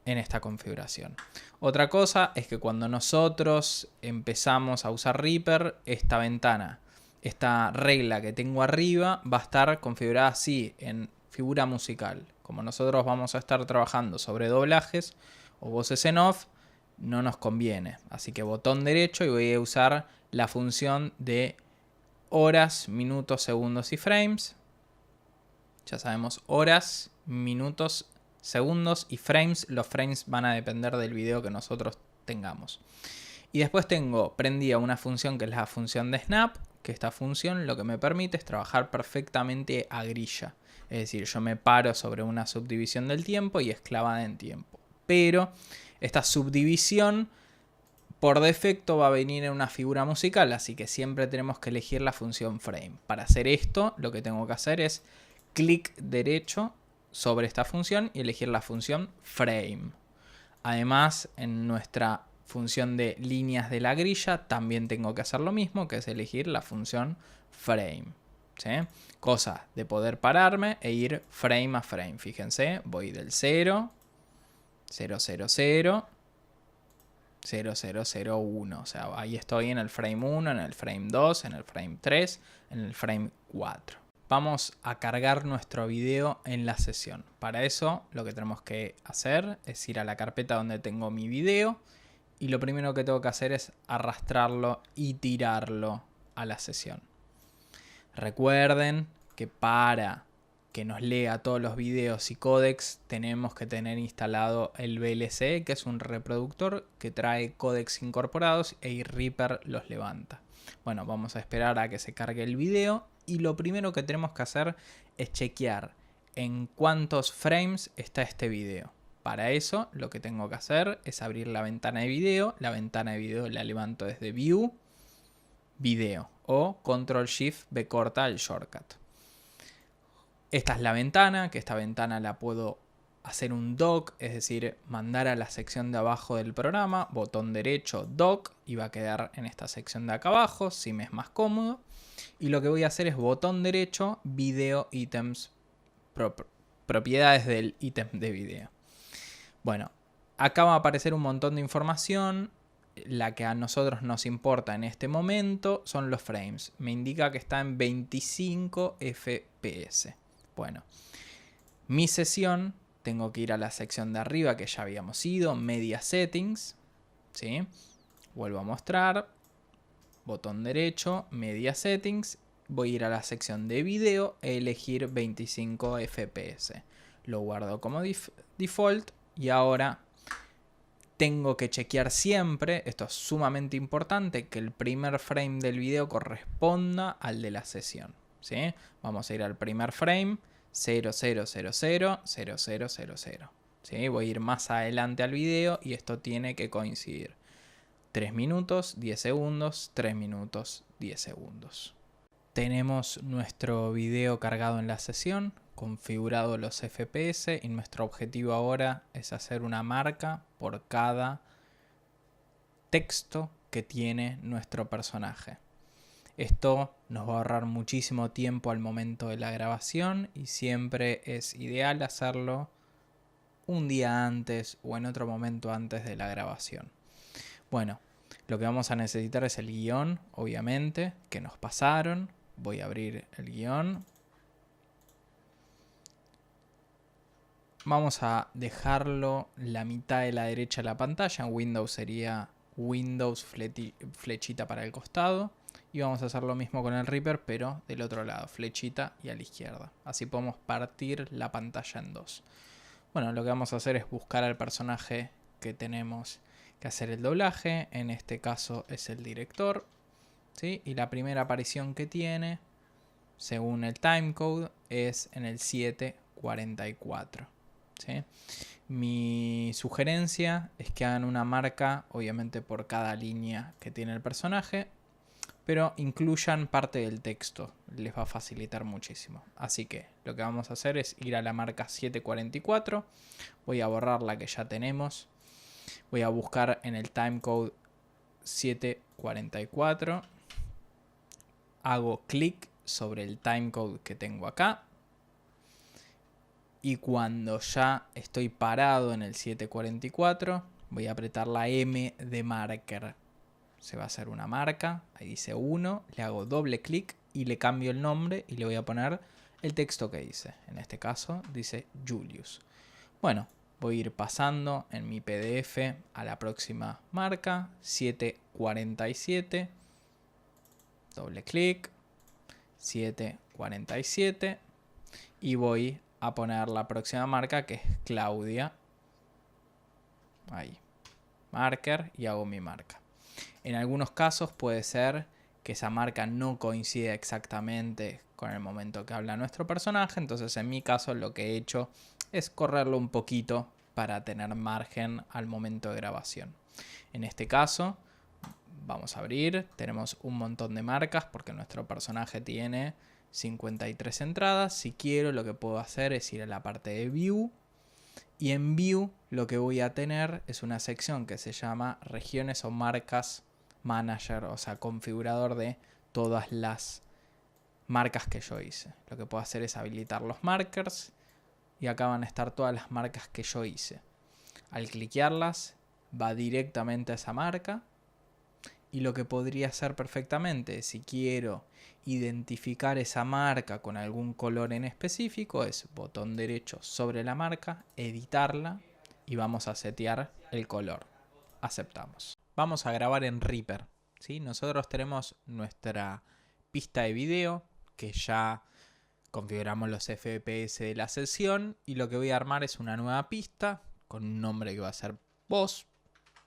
en esta configuración. Otra cosa es que cuando nosotros empezamos a usar Reaper, esta ventana, esta regla que tengo arriba va a estar configurada así en figura musical. Como nosotros vamos a estar trabajando sobre doblajes o voces en off, no nos conviene. Así que botón derecho y voy a usar la función de horas, minutos, segundos y frames. Ya sabemos horas, minutos, segundos y frames. Los frames van a depender del video que nosotros tengamos. Y después tengo prendida una función que es la función de snap, que esta función lo que me permite es trabajar perfectamente a grilla. Es decir, yo me paro sobre una subdivisión del tiempo y es clavada en tiempo. Pero esta subdivisión por defecto va a venir en una figura musical, así que siempre tenemos que elegir la función frame. Para hacer esto, lo que tengo que hacer es clic derecho sobre esta función y elegir la función frame. Además, en nuestra función de líneas de la grilla también tengo que hacer lo mismo, que es elegir la función frame. ¿Sí? Cosa de poder pararme e ir frame a frame. Fíjense, voy del 0, 0, 0, 0, 0, 0, 0, 1. O sea, ahí estoy en el frame 1, en el frame 2, en el frame 3, en el frame 4. Vamos a cargar nuestro video en la sesión. Para eso lo que tenemos que hacer es ir a la carpeta donde tengo mi video y lo primero que tengo que hacer es arrastrarlo y tirarlo a la sesión. Recuerden que para que nos lea todos los videos y códecs tenemos que tener instalado el VLC, que es un reproductor que trae códecs incorporados y Reaper los levanta. Bueno, vamos a esperar a que se cargue el video. Y lo primero que tenemos que hacer es chequear en cuántos frames está este video. Para eso lo que tengo que hacer es abrir la ventana de video. La ventana de video la levanto desde View, Video o Control Shift B corta el shortcut. Esta es la ventana, que esta ventana la puedo hacer un dock, es decir, mandar a la sección de abajo del programa, botón derecho dock y va a quedar en esta sección de acá abajo, si me es más cómodo. Y lo que voy a hacer es botón derecho, video items, propiedades del ítem de video. Bueno, acá va a aparecer un montón de información. La que a nosotros nos importa en este momento son los frames. Me indica que está en 25 FPS. Bueno, mi sesión, tengo que ir a la sección de arriba que ya habíamos ido, Media Settings. ¿Sí? Vuelvo a mostrar. Botón derecho, Media Settings, voy a ir a la sección de video e elegir 25 FPS. Lo guardo como default y ahora tengo que chequear siempre, esto es sumamente importante, que el primer frame del video corresponda al de la sesión. ¿Sí? Vamos a ir al primer frame, 00000000. ¿Sí? Voy a ir más adelante al video y esto tiene que coincidir. 3 minutos, 10 segundos, 3 minutos, 10 segundos. Tenemos nuestro video cargado en la sesión, configurado los FPS y nuestro objetivo ahora es hacer una marca por cada texto que tiene nuestro personaje. Esto nos va a ahorrar muchísimo tiempo al momento de la grabación y siempre es ideal hacerlo un día antes o en otro momento antes de la grabación. Bueno, lo que vamos a necesitar es el guión, obviamente, que nos pasaron. Voy a abrir el guión. Vamos a dejarlo la mitad de la derecha de la pantalla. En Windows sería Windows flechita para el costado. Y vamos a hacer lo mismo con el Reaper, pero del otro lado, flechita y a la izquierda. Así podemos partir la pantalla en dos. Bueno, lo que vamos a hacer es buscar al personaje que tenemos que hacer el doblaje. En este caso es el director, ¿sí? Y la primera aparición que tiene, según el timecode, es en el 7:44. ¿Sí? Mi sugerencia es que hagan una marca, obviamente por cada línea que tiene el personaje, pero incluyan parte del texto, les va a facilitar muchísimo. Así que lo que vamos a hacer es ir a la marca 7:44, voy a borrar la que ya tenemos, voy a buscar en el timecode 7:44, hago clic sobre el timecode que tengo acá, y cuando ya estoy parado en el 7:44, voy a apretar la M de marker. Se va a hacer una marca, ahí dice 1, le hago doble clic y le cambio el nombre y le voy a poner el texto que hice. En este caso dice Julius. Bueno, voy a ir pasando en mi PDF a la próxima marca, 7:47, doble clic, 7:47 y voy a poner la próxima marca que es Claudia. Ahí, marker y hago mi marca. En algunos casos puede ser que esa marca no coincida exactamente con el momento que habla nuestro personaje. Entonces en mi caso lo que he hecho es correrlo un poquito para tener margen al momento de grabación. En este caso vamos a abrir. Tenemos un montón de marcas porque nuestro personaje tiene 53 entradas. Si quiero, lo que puedo hacer es ir a la parte de View. Y en View lo que voy a tener es una sección que se llama Regiones o Marcas Manager, o sea, configurador de todas las marcas que yo hice. Lo que puedo hacer es habilitar los markers y acá van a estar todas las marcas que yo hice. Al cliquearlas va directamente a esa marca y lo que podría hacer perfectamente, si quiero identificar esa marca con algún color en específico, es botón derecho sobre la marca, editarla y vamos a setear el color. Aceptamos. Vamos a grabar en Reaper, ¿sí? Nosotros tenemos nuestra pista de video que ya configuramos los FPS de la sesión y lo que voy a armar es una nueva pista con un nombre que va a ser voz,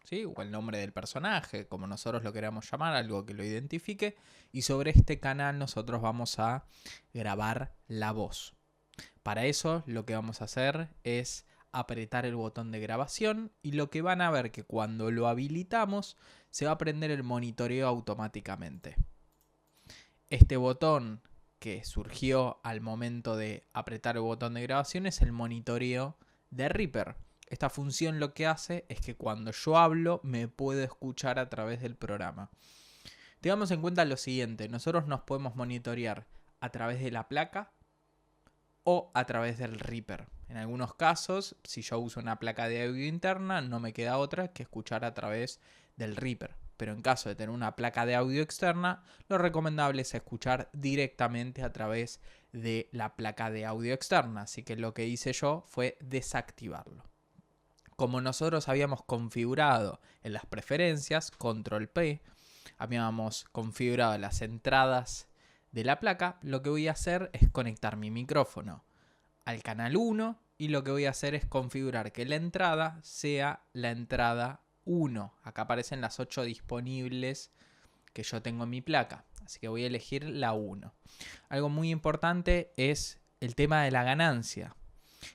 ¿sí? O el nombre del personaje, como nosotros lo queramos llamar, algo que lo identifique, y sobre este canal nosotros vamos a grabar la voz. Para eso lo que vamos a hacer es apretar el botón de grabación y lo que van a ver que cuando lo habilitamos se va a prender el monitoreo automáticamente. Este botón que surgió al momento de apretar el botón de grabación es el monitoreo de Reaper. Esta función lo que hace es que cuando yo hablo me puedo escuchar a través del programa. Tengamos en cuenta lo siguiente, nosotros nos podemos monitorear a través de la placa o a través del Reaper. En algunos casos, si yo uso una placa de audio interna, no me queda otra que escuchar a través del Reaper. Pero en caso de tener una placa de audio externa, lo recomendable es escuchar directamente a través de la placa de audio externa. Así que lo que hice yo fue desactivarlo. Como nosotros habíamos configurado en las preferencias, Control P, habíamos configurado las entradas de la placa, lo que voy a hacer es conectar mi micrófono al canal 1 y lo que voy a hacer es configurar que la entrada sea la entrada 1. Acá aparecen las 8 disponibles que yo tengo en mi placa, así que voy a elegir la 1. Algo muy importante es el tema de la ganancia.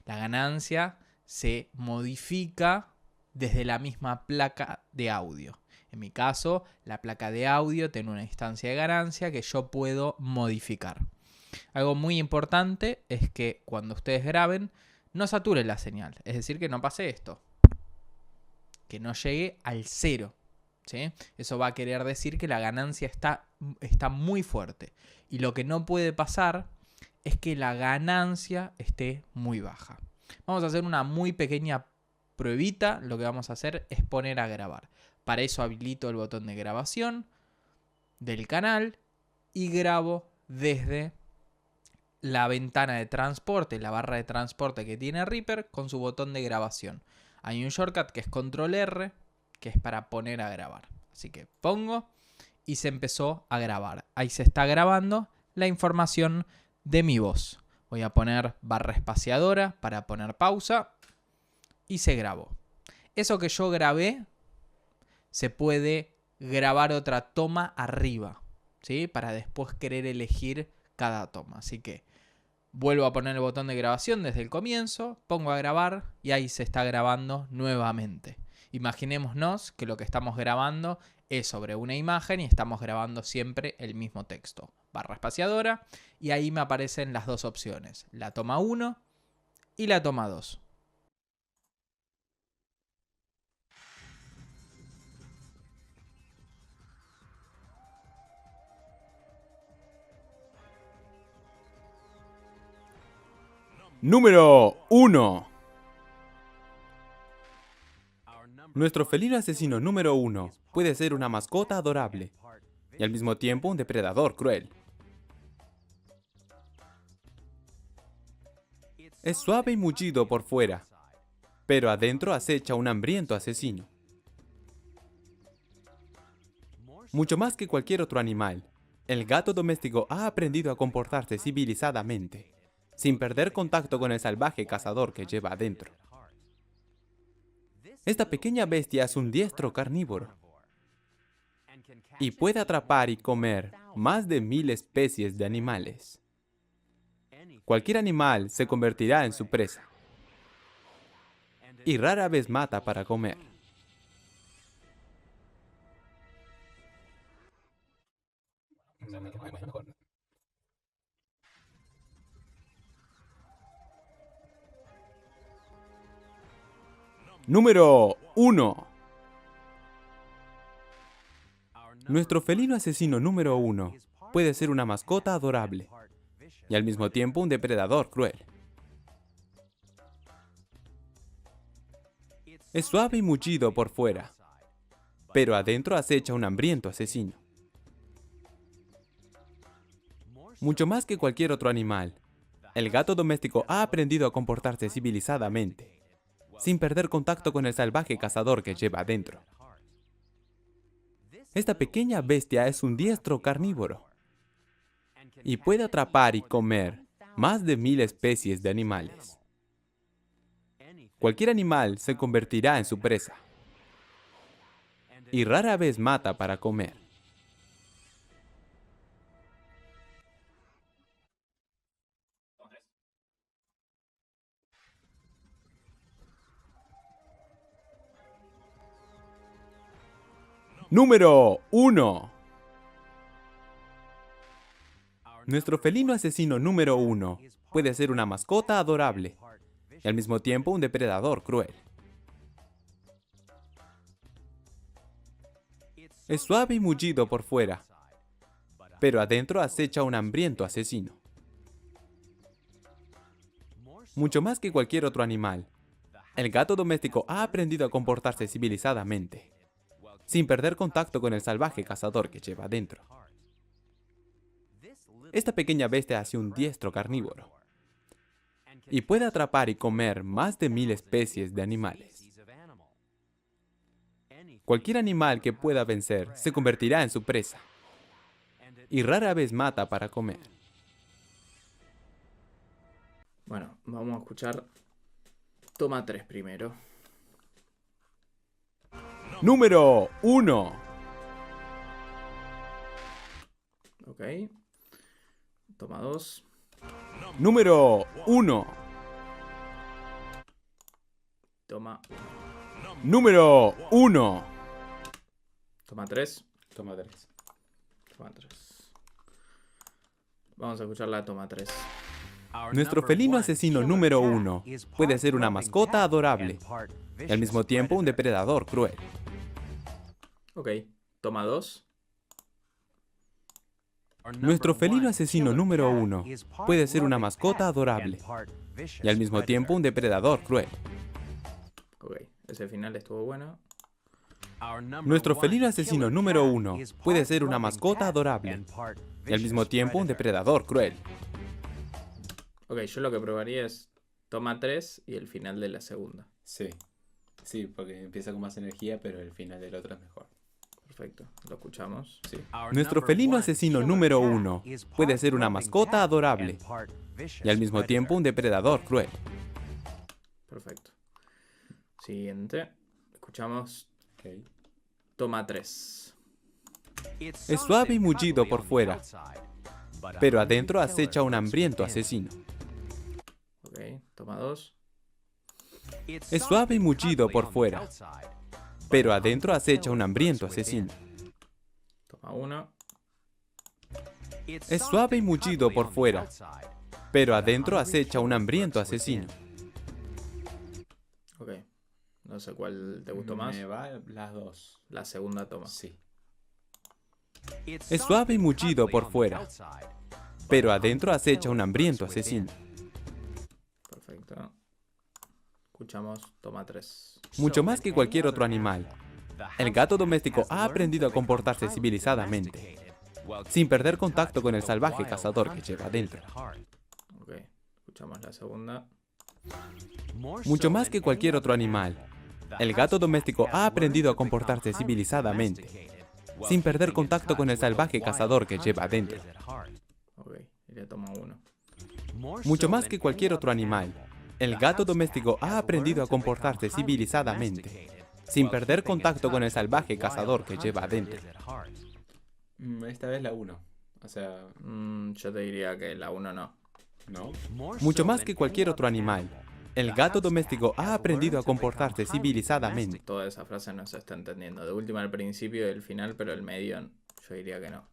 La ganancia se modifica desde la misma placa de audio. En mi caso, la placa de audio tiene una instancia de ganancia que yo puedo modificar. Algo muy importante es que cuando ustedes graben, no saturen la señal. Es decir, que no pase esto. Que no llegue al 0. ¿sí? Eso va a querer decir que la ganancia está muy fuerte. Y lo que no puede pasar es que la ganancia esté muy baja. Vamos a hacer una muy pequeña pruebita. Lo que vamos a hacer es poner a grabar. Para eso habilito el botón de grabación del canal y grabo desde la ventana de transporte, la barra de transporte que tiene Reaper con su botón de grabación. Hay un shortcut que es Control R, que es para poner a grabar. Así que pongo y se empezó a grabar. Ahí se está grabando la información de mi voz. Voy a poner barra espaciadora para poner pausa y se grabó. Eso que yo grabé se puede grabar otra toma arriba, ¿sí? Para después querer elegir cada toma. Así que vuelvo a poner el botón de grabación desde el comienzo, pongo a grabar y ahí se está grabando nuevamente. Imaginémonos que lo que estamos grabando es sobre una imagen y estamos grabando siempre el mismo texto. Barra espaciadora y ahí me aparecen las dos opciones, la toma 1 y la toma 2. Número 1. Nuestro felino asesino número 1 puede ser una mascota adorable y al mismo tiempo un depredador cruel. Es suave y mullido por fuera, pero adentro acecha un hambriento asesino. Mucho más que cualquier otro animal, el gato doméstico ha aprendido a comportarse civilizadamente, sin perder contacto con el salvaje cazador que lleva adentro. Esta pequeña bestia es un diestro carnívoro y puede atrapar y comer más de 1000 especies de animales. Cualquier animal se convertirá en su presa y rara vez mata para comer. Número 1. Nuestro felino asesino número 1 puede ser una mascota adorable y al mismo tiempo un depredador cruel. Es suave y mullido por fuera, pero adentro acecha un hambriento asesino. Mucho más que cualquier otro animal, el gato doméstico ha aprendido a comportarse civilizadamente, sin perder contacto con el salvaje cazador que lleva adentro. Esta pequeña bestia es un diestro carnívoro y puede atrapar y comer más de 1000 especies de animales. Cualquier animal se convertirá en su presa y rara vez mata para comer. Número 1. Nuestro felino asesino número 1 puede ser una mascota adorable y al mismo tiempo un depredador cruel. Es suave y mullido por fuera, pero adentro acecha un hambriento asesino. Mucho más que cualquier otro animal, el gato doméstico ha aprendido a comportarse civilizadamente, sin perder contacto con el salvaje cazador que lleva adentro. Esta pequeña bestia es un diestro carnívoro y puede atrapar y comer más de 1000 especies de animales. Cualquier animal que pueda vencer se convertirá en su presa y rara vez mata para comer. Bueno, vamos a escuchar toma 3 primero. Número 1. Ok. Toma 2. Número 1. Toma. Número 1. Toma 3. Toma 3. Toma 3. Vamos a escuchar la toma 3. Nuestro felino asesino número 1 puede ser una mascota adorable y al mismo tiempo un depredador cruel. Ok, toma 2. Nuestro felino asesino número 1 puede ser una mascota adorable y al mismo tiempo un depredador cruel. Ok, ese final estuvo bueno. Nuestro felino asesino número 1 puede ser una mascota adorable y al mismo tiempo un depredador cruel. Ok, yo lo que probaría es toma 3 y el final de la segunda. Sí, sí, porque empieza con más energía, pero el final del otro es mejor. Perfecto, lo escuchamos. Sí. Nuestro felino asesino número 1 puede ser una mascota adorable y al mismo tiempo un depredador cruel. Perfecto. Siguiente. Escuchamos Okay. toma 3. Es suave y mullido por fuera, pero adentro acecha un hambriento asesino. Ok, toma 2. Es suave y mullido por fuera, pero adentro acecha un hambriento asesino. Toma 1. Es suave y mullido por fuera, pero adentro acecha un hambriento asesino. Ok. No sé cuál te gustó más. Me va las dos. La segunda toma. Sí. Es suave y mullido por fuera, pero adentro acecha un hambriento asesino. Perfecto. Escuchamos toma 3. Mucho más que cualquier otro animal, el gato doméstico ha aprendido a comportarse civilizadamente, sin perder contacto con el salvaje cazador que lleva adentro. Ok, escuchamos la segunda. Mucho más que cualquier otro animal, el gato doméstico ha aprendido a comportarse civilizadamente, sin perder contacto con el salvaje cazador que lleva adentro. Ok, y le toma 1. Mucho más que cualquier otro animal, el gato doméstico ha aprendido a comportarse civilizadamente, sin perder contacto con el salvaje cazador que lleva adentro. Esta vez la 1. O sea, Yo te diría que la 1 no. ¿no? Mucho más que cualquier otro animal, el gato doméstico ha aprendido a comportarse civilizadamente. Toda esa frase no se está entendiendo. De última al principio y el final, pero el medio yo diría que no.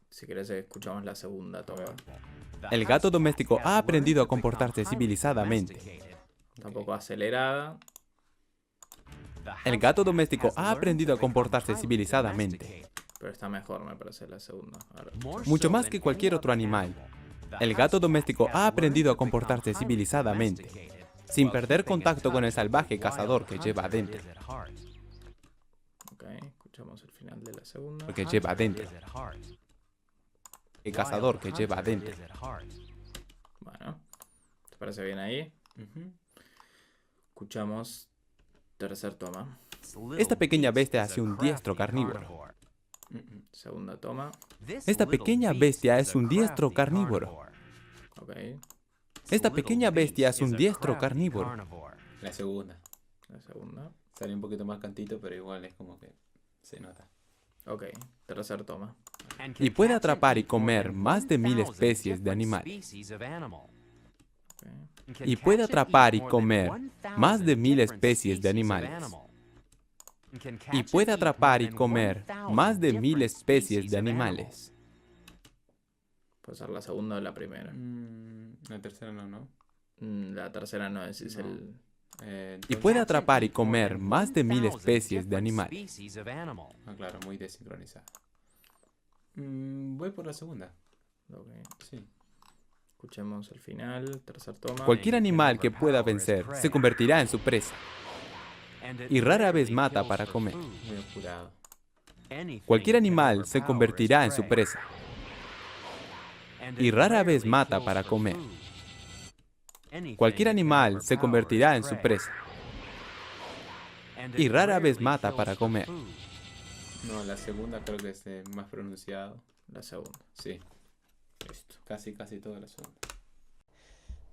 Si querés escuchamos la segunda toma. El gato doméstico ha aprendido a comportarse civilizadamente. Tampoco acelerada. El gato doméstico ha aprendido a comportarse civilizadamente. Pero está mejor, me parece, la segunda. Ahora, Mucho más que cualquier otro animal, el gato doméstico ha aprendido a comportarse civilizadamente, sin perder contacto con el salvaje cazador que lleva adentro. ok, escuchamos el final de la segunda. Que lleva adentro. El cazador que lleva adentro. Bueno, ¿te parece bien ahí? Escuchamos tercer toma. Esta pequeña bestia es un diestro carnívoro. Segunda toma. Esta pequeña bestia es un diestro carnívoro. Ok, Esta pequeña bestia es un diestro carnívoro. La segunda. la segunda. Sale un poquito más cantito, pero igual es como que se nota. Ok, tercer toma. Y puede atrapar y comer más de 1000 especies de animales. Ok. Y puede atrapar y comer más de 1000 especies de animales. Y puede atrapar y comer más de 1000 especies de animales. Puede ser la segunda o la primera. La tercera no, ¿no? La tercera no es No. el... Y puede atrapar y comer más de 1000 especies de animales. Ah, claro, muy desincronizada. Voy por la segunda. Ok, Sí. escuchemos el final, tercer toma. Cualquier animal que pueda vencer se convertirá en su presa. Y rara vez mata para comer. Muy apurado. Cualquier animal se convertirá en su presa. Y rara vez mata para comer. Cualquier animal se convertirá en su presa. Y rara vez mata para comer. No, la segunda creo que es más pronunciado. La segunda. Sí. Listo. Casi toda la segunda.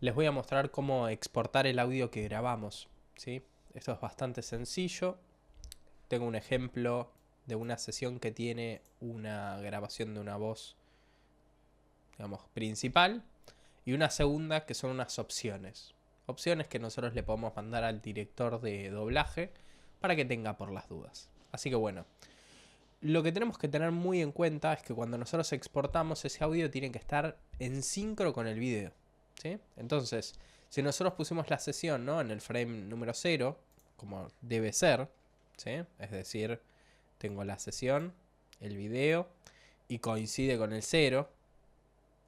Les voy a mostrar cómo exportar el audio que grabamos, ¿sí? Esto es bastante sencillo. Tengo un ejemplo de una sesión que tiene una grabación de una voz, digamos, principal, y una segunda que son unas opciones. Opciones que nosotros le podemos mandar al director de doblaje para que tenga por las dudas. Así que bueno, lo que tenemos que tener muy en cuenta es que cuando nosotros exportamos ese audio tiene que estar en sincro con el video, ¿sí? Entonces, si nosotros pusimos la sesión, ¿no?, en el frame número 0, como debe ser, ¿sí? Es decir, tengo la sesión, el video, y coincide con el 0,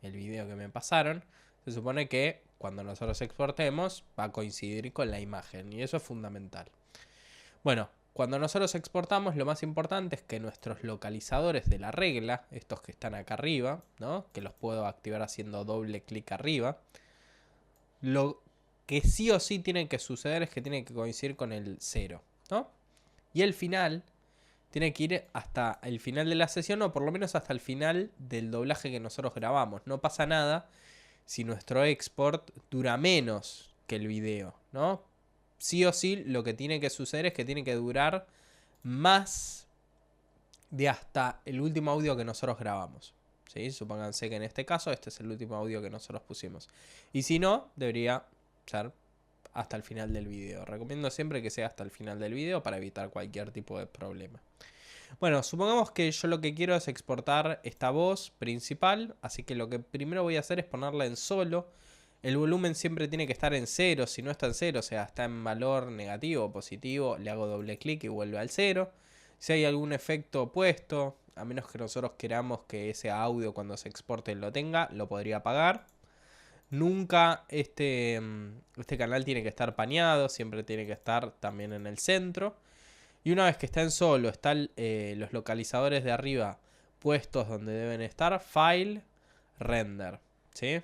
el video que me pasaron, se supone que cuando nosotros exportemos va a coincidir con la imagen, y eso es fundamental. Bueno, cuando nosotros exportamos, lo más importante es que nuestros localizadores de la regla, estos que están acá arriba, ¿no? Que los puedo activar haciendo doble clic arriba, lo que sí o sí tiene que suceder es que tiene que coincidir con el 0, ¿no? Y el final tiene que ir hasta el final de la sesión, o por lo menos hasta el final del doblaje que nosotros grabamos. No pasa nada si nuestro export dura menos que el video, ¿no? Sí o sí lo que tiene que suceder es que tiene que durar más de hasta el último audio que nosotros grabamos, ¿sí? Supónganse que en este caso este es el último audio que nosotros pusimos. Y si no, debería ser hasta el final del video. Recomiendo siempre que sea hasta el final del video para evitar cualquier tipo de problema. Bueno, supongamos que yo lo que quiero es exportar esta voz principal, así que lo que primero voy a hacer es ponerla en solo. El volumen siempre tiene que estar en 0, si no está en 0, o sea, está en valor negativo o positivo, le hago doble clic y vuelve al 0. Si hay algún efecto puesto, a menos que nosotros queramos que ese audio cuando se exporte lo tenga, lo podría apagar. Nunca este canal tiene que estar paneado, siempre tiene que estar también en el centro. Y una vez que está en solo, están los localizadores de arriba puestos donde deben estar, File, Render, ¿sí?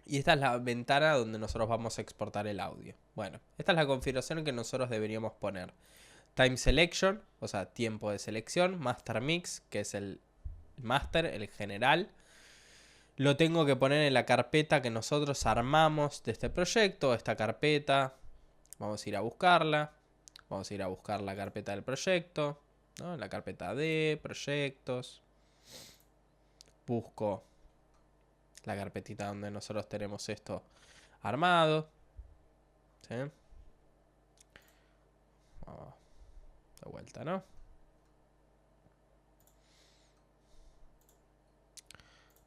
Y esta es la ventana donde nosotros vamos a exportar el audio. Bueno, esta es la configuración que nosotros deberíamos poner. Time Selection, o sea, tiempo de selección. Master Mix, que es el master, el general. Lo tengo que poner en la carpeta que nosotros armamos de este proyecto. Esta carpeta, vamos a ir a buscarla. Vamos a ir a buscar la carpeta del proyecto, ¿no? La carpeta de proyectos. Busco la carpetita donde nosotros tenemos esto armado, ¿sí? Vamos de vuelta, ¿no?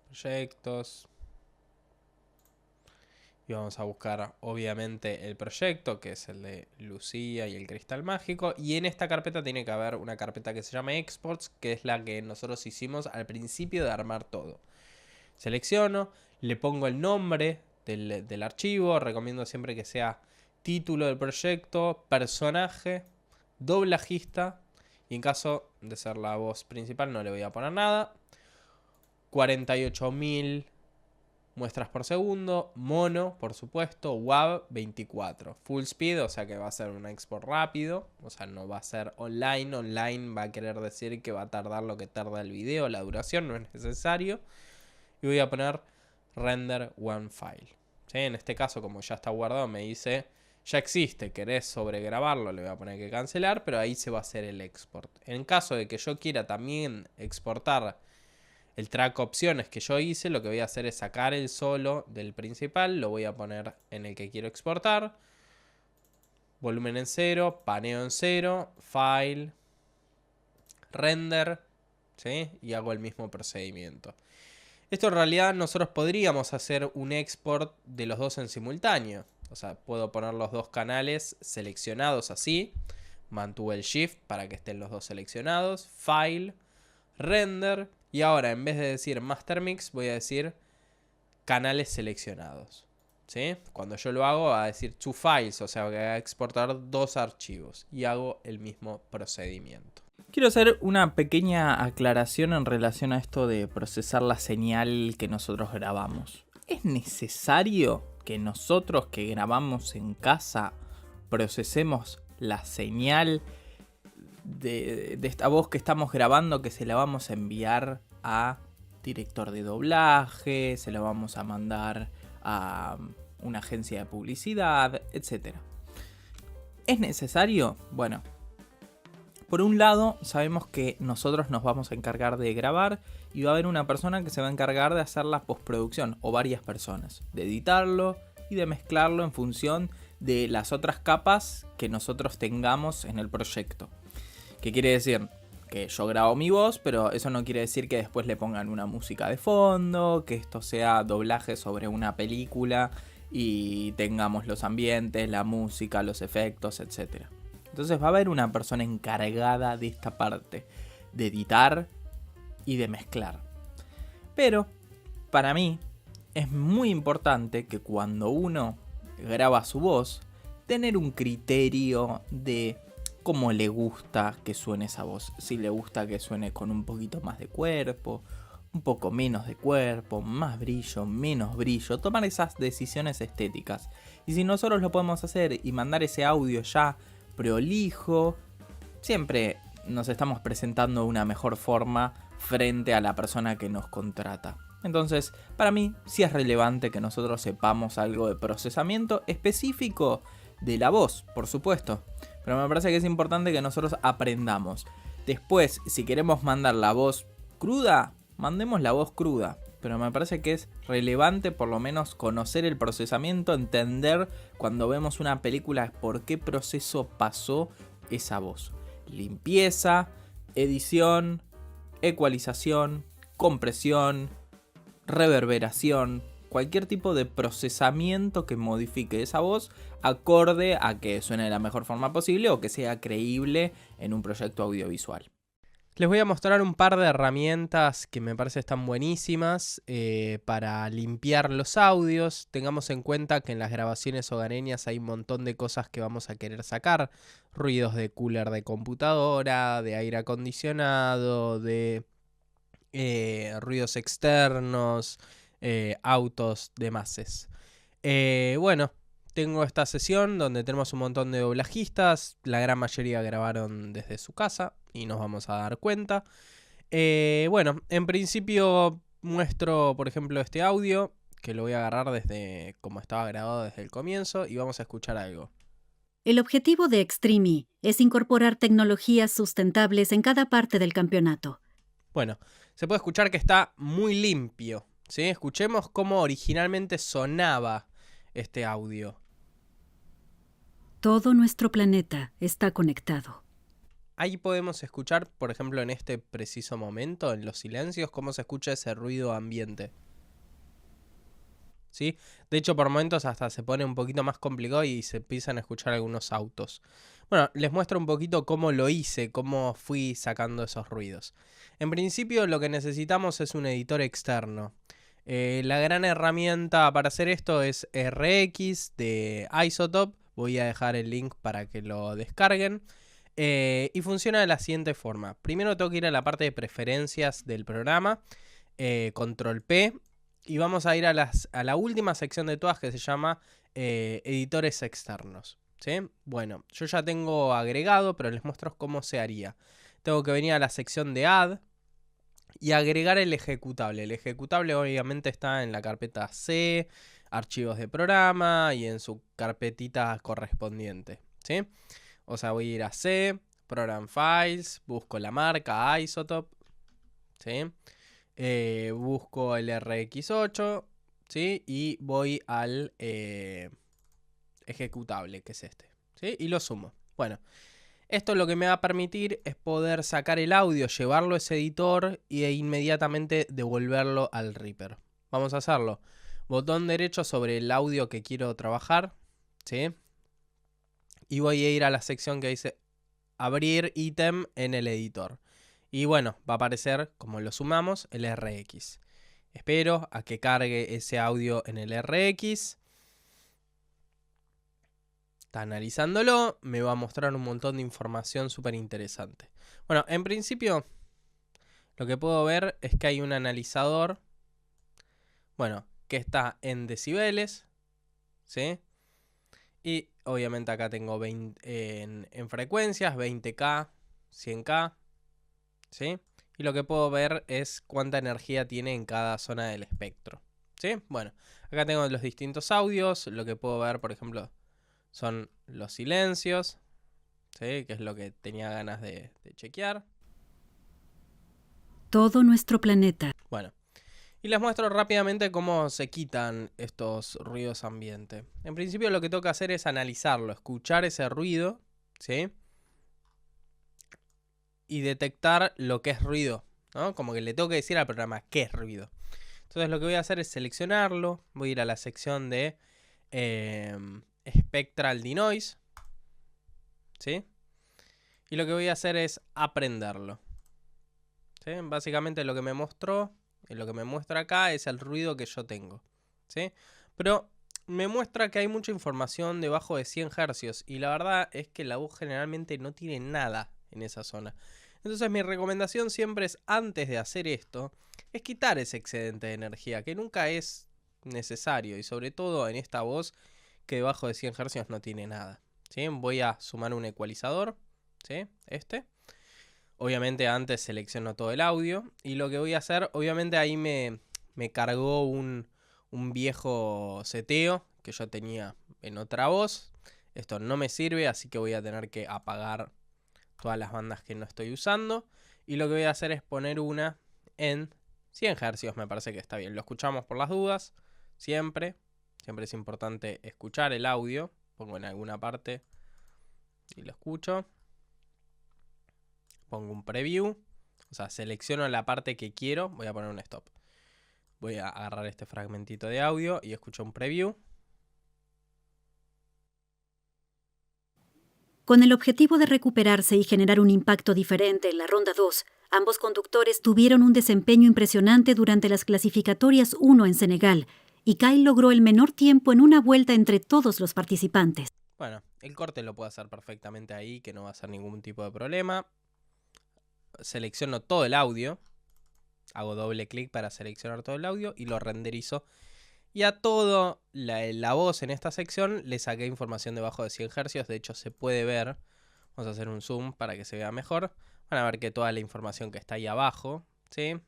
Proyectos. Y vamos a buscar obviamente el proyecto, que es el de Lucía y el cristal mágico. Y en esta carpeta tiene que haber una carpeta que se llama Exports, que es la que nosotros hicimos al principio de armar todo. Selecciono, le pongo el nombre del archivo. Recomiendo siempre que sea título del proyecto, personaje, doblajista. Y en caso de ser la voz principal no le voy a poner nada. 48.000 muestras por segundo, mono, por supuesto, WAV 24, full speed, o sea que va a ser un export rápido, o sea no va a ser online, online va a querer decir que va a tardar lo que tarda el video, la duración no es necesario, y voy a poner render one file, ¿sí? En este caso como ya está guardado me dice, ya existe, querés sobregrabarlo, le voy a poner que cancelar, pero ahí se va a hacer el export. En caso de que yo quiera también exportar el track opciones que yo hice, lo que voy a hacer es sacar el solo del principal, lo voy a poner en el que quiero exportar, volumen en 0, paneo en 0, file, render, ¿sí? Y hago el mismo procedimiento. Esto en realidad nosotros podríamos hacer un export de los dos en simultáneo, o sea, puedo poner los dos canales seleccionados así, mantuve el shift para que estén los dos seleccionados, file, render. Y ahora, en vez de decir Master Mix, voy a decir canales seleccionados, ¿sí? Cuando yo lo hago, va a decir two files, o sea, voy a exportar dos archivos. Y hago el mismo procedimiento. Quiero hacer una pequeña aclaración en relación a esto de procesar la señal que nosotros grabamos. ¿Es necesario que nosotros que grabamos en casa procesemos la señal de esta voz que estamos grabando, que se la vamos a enviar a director de doblaje, se la vamos a mandar a una agencia de publicidad, etc.? ¿Es necesario? Bueno, por un lado sabemos que nosotros nos vamos a encargar de grabar y va a haber una persona que se va a encargar de hacer la postproducción, o varias personas, de editarlo y de mezclarlo en función de las otras capas que nosotros tengamos en el proyecto. ¿Qué quiere decir? Que yo grabo mi voz, pero eso no quiere decir que después le pongan una música de fondo, que esto sea doblaje sobre una película y tengamos los ambientes, la música, los efectos, etc. Entonces va a haber una persona encargada de esta parte, de editar y de mezclar. Pero, para mí, es muy importante que cuando uno graba su voz, tener un criterio de cómo le gusta que suene esa voz. Si le gusta que suene con un poquito más de cuerpo, un poco menos de cuerpo, más brillo, menos brillo, tomar esas decisiones estéticas. Y si nosotros lo podemos hacer y mandar ese audio ya prolijo, siempre nos estamos presentando de una mejor forma frente a la persona que nos contrata. Entonces, para mí sí es relevante que nosotros sepamos algo de procesamiento específico de la voz, por supuesto. Pero me parece que es importante que nosotros aprendamos. Después, si queremos mandar la voz cruda, mandemos la voz cruda. Pero me parece que es relevante por lo menos conocer el procesamiento, entender cuando vemos una película por qué proceso pasó esa voz. Limpieza, edición, ecualización, compresión, reverberación, cualquier tipo de procesamiento que modifique esa voz acorde a que suene de la mejor forma posible o que sea creíble en un proyecto audiovisual. Les voy a mostrar un par de herramientas que me parece están buenísimas para limpiar los audios. Tengamos en cuenta que en las grabaciones hogareñas hay un montón de cosas que vamos a querer sacar. Ruidos de cooler de computadora, de aire acondicionado, de ruidos externos, autos, demás. Bueno, tengo esta sesión donde tenemos un montón de doblajistas. La gran mayoría grabaron desde su casa y nos vamos a dar cuenta. Bueno, en principio muestro, por ejemplo, este audio, que lo voy a agarrar desde como estaba grabado desde el comienzo, y vamos a escuchar algo. El objetivo de Extreme es incorporar tecnologías sustentables en cada parte del campeonato. Bueno, se puede escuchar que está muy limpio, ¿sí? Escuchemos cómo originalmente sonaba este audio. Todo nuestro planeta está conectado. Ahí podemos escuchar, por ejemplo, en este preciso momento, en los silencios, cómo se escucha ese ruido ambiente. ¿Sí? De hecho, por momentos hasta se pone un poquito más complicado y se empiezan a escuchar algunos autos. Bueno, les muestro un poquito cómo lo hice, cómo fui sacando esos ruidos. En principio, lo que necesitamos es un editor externo. La gran herramienta para hacer esto es RX de Isotope. Voy a dejar el link para que lo descarguen. Y funciona de la siguiente forma. Primero tengo que ir a la parte de preferencias del programa. Control P. Y vamos a ir a la última sección de todas, que se llama editores externos, ¿sí? Bueno, yo ya tengo agregado, pero les muestro cómo se haría. Tengo que venir a la sección de Add y agregar el ejecutable. El ejecutable obviamente está en la carpeta C, archivos de programa y en su carpetita correspondiente, ¿sí? O sea, voy a ir a C, Program Files, busco la marca Isotope, ¿sí? Busco el RX8, ¿sí? Y voy al ejecutable, que es este, ¿sí? Y lo sumo. Bueno, esto lo que me va a permitir es poder sacar el audio, llevarlo a ese editor e inmediatamente devolverlo al Reaper. Vamos a hacerlo. Botón derecho sobre el audio que quiero trabajar, ¿sí? Y voy a ir a la sección que dice abrir ítem en el editor. Y bueno, va a aparecer, como lo sumamos, el RX. Espero a que cargue ese audio en el RX. Está analizándolo. Me va a mostrar un montón de información súper interesante. Bueno, en principio, lo que puedo ver es que hay un analizador. Bueno, que está en decibeles, ¿sí? Y obviamente acá tengo 20, en frecuencias, 20K, 100K, ¿sí? Y lo que puedo ver es cuánta energía tiene en cada zona del espectro, ¿sí? Bueno, acá tengo los distintos audios. Lo que puedo ver, por ejemplo, son los silencios, ¿sí? Que es lo que tenía ganas de chequear. Todo nuestro planeta. Bueno, y les muestro rápidamente cómo se quitan estos ruidos ambiente. En principio lo que tengo que hacer es analizarlo, escuchar ese ruido, ¿sí? Y detectar lo que es ruido, ¿no? Como que le tengo que decir al programa qué es ruido. Entonces lo que voy a hacer es seleccionarlo. Voy a ir a la sección de Spectral Denoise, ¿sí? Y lo que voy a hacer es aprenderlo. ¿Sí? Básicamente lo que me mostró, lo que me muestra acá es el ruido que yo tengo. ¿Sí? Pero me muestra que hay mucha información debajo de 100 Hz. Y la verdad es que la voz generalmente no tiene nada en esa zona. Entonces mi recomendación siempre es, antes de hacer esto, es quitar ese excedente de energía, que nunca es necesario. Y sobre todo en esta voz que debajo de 100 Hz no tiene nada. ¿Sí? Voy a sumar un ecualizador. ¿Sí? Obviamente antes selecciono todo el audio. Y lo que voy a hacer, obviamente ahí me cargó un viejo seteo que yo tenía en otra voz. Esto no me sirve, así que voy a tener que apagar todas las bandas que no estoy usando. Y lo que voy a hacer es poner una en 100 Hz, me parece que está bien. Lo escuchamos por las dudas, siempre. Siempre es importante escuchar el audio. Pongo en alguna parte y lo escucho. Pongo un preview. O sea, selecciono la parte que quiero. Voy a poner un stop. Voy a agarrar este fragmentito de audio y escucho un preview. Con el objetivo de recuperarse y generar un impacto diferente en la ronda 2, ambos conductores tuvieron un desempeño impresionante durante las clasificatorias 1 en Senegal, y Kyle logró el menor tiempo en una vuelta entre todos los participantes. Bueno, el corte lo puedo hacer perfectamente ahí, que no va a ser ningún tipo de problema. Selecciono todo el audio. Hago doble clic para seleccionar todo el audio y lo renderizo. Y a toda la voz en esta sección le saqué información debajo de 100 Hz. De hecho se puede ver. Vamos a hacer un zoom para que se vea mejor. Van a ver que toda la información que está ahí abajo, ¿sí?,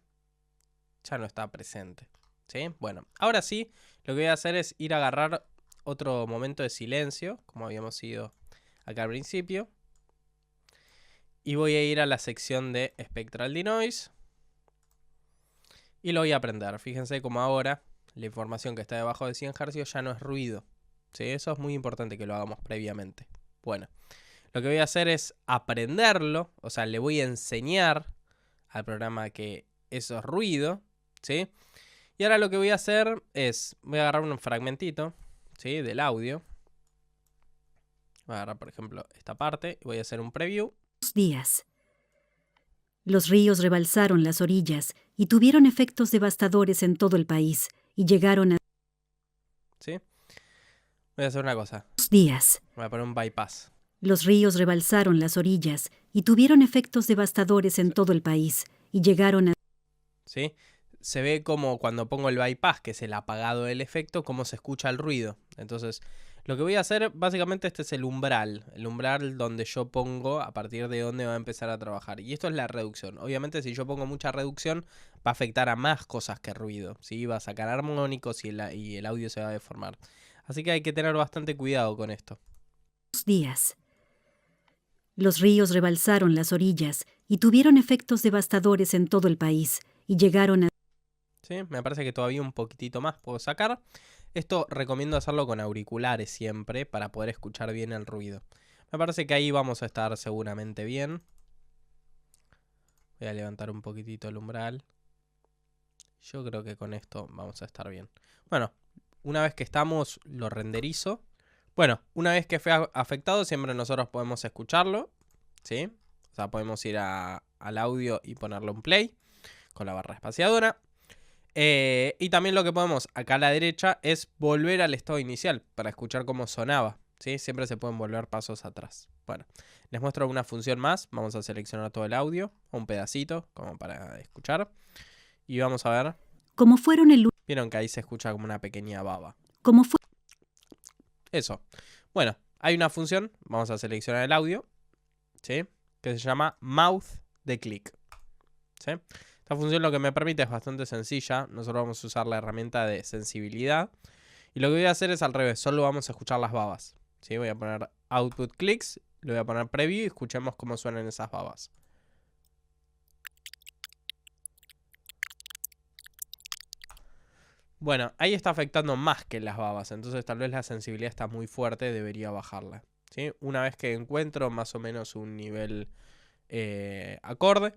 ya no está presente. ¿Sí? Bueno, ahora sí, lo que voy a hacer es ir a agarrar otro momento de silencio, como habíamos ido acá al principio. Y voy a ir a la sección de Spectral Denoise. Y lo voy a aprender. Fíjense como ahora la información que está debajo de 100 Hz ya no es ruido. ¿Sí? Eso es muy importante que lo hagamos previamente. Bueno, lo que voy a hacer es aprenderlo. O sea, le voy a enseñar al programa que eso es ruido. ¿Sí? Y ahora lo que voy a hacer es, voy a agarrar un fragmentito, ¿sí?, del audio. Voy a agarrar, por ejemplo, esta parte y voy a hacer un preview. Días. Los ríos rebalsaron las orillas y tuvieron efectos devastadores en todo el país, y llegaron a... ¿Sí? Voy a hacer una cosa. días. Voy a poner un bypass. Los ríos rebalsaron las orillas y tuvieron efectos devastadores en todo el país, y llegaron a... ¿Sí? Se ve como cuando pongo el bypass, que es el apagado del efecto, cómo se escucha el ruido. Entonces, lo que voy a hacer, básicamente este es el umbral donde yo pongo a partir de dónde va a empezar a trabajar. Y esto es la reducción. Obviamente si yo pongo mucha reducción va a afectar a más cosas que ruido, ¿sí? Va a sacar armónicos y el audio se va a deformar. Así que hay que tener bastante cuidado con esto. días. Los ríos rebalsaron las orillas y tuvieron efectos devastadores en todo el país, y llegaron a... ¿Sí? Me parece que todavía un poquitito más puedo sacar. Esto recomiendo hacerlo con auriculares siempre para poder escuchar bien el ruido. Me parece que ahí vamos a estar seguramente bien. Voy a levantar un poquitito el umbral. Yo creo que con esto vamos a estar bien. Bueno, una vez que estamos, lo renderizo. Bueno, una vez que fue afectado, siempre nosotros podemos escucharlo, ¿sí? O sea, podemos ir al audio y ponerle un play con la barra espaciadora. Y también lo que podemos acá a la derecha es volver al estado inicial para escuchar cómo sonaba, ¿sí? Siempre se pueden volver pasos atrás. Bueno, les muestro una función más. Vamos a seleccionar todo el audio, un pedacito como para escuchar. Y vamos a ver. Como fueron el... Vieron que ahí se escucha como una pequeña baba. Como fue... Eso. Bueno, hay una función. Vamos a seleccionar el audio, ¿sí?, que se llama Mouth de Click, ¿sí? Esta función lo que me permite es bastante sencilla. Nosotros vamos a usar la herramienta de sensibilidad. Y lo que voy a hacer es al revés. Solo vamos a escuchar las babas, ¿sí? Voy a poner Output Clicks. Le voy a poner Preview y escuchemos cómo suenan esas babas. Bueno, ahí está afectando más que las babas. Entonces tal vez la sensibilidad está muy fuerte. Debería bajarla, ¿sí? Una vez que encuentro más o menos un nivel acorde,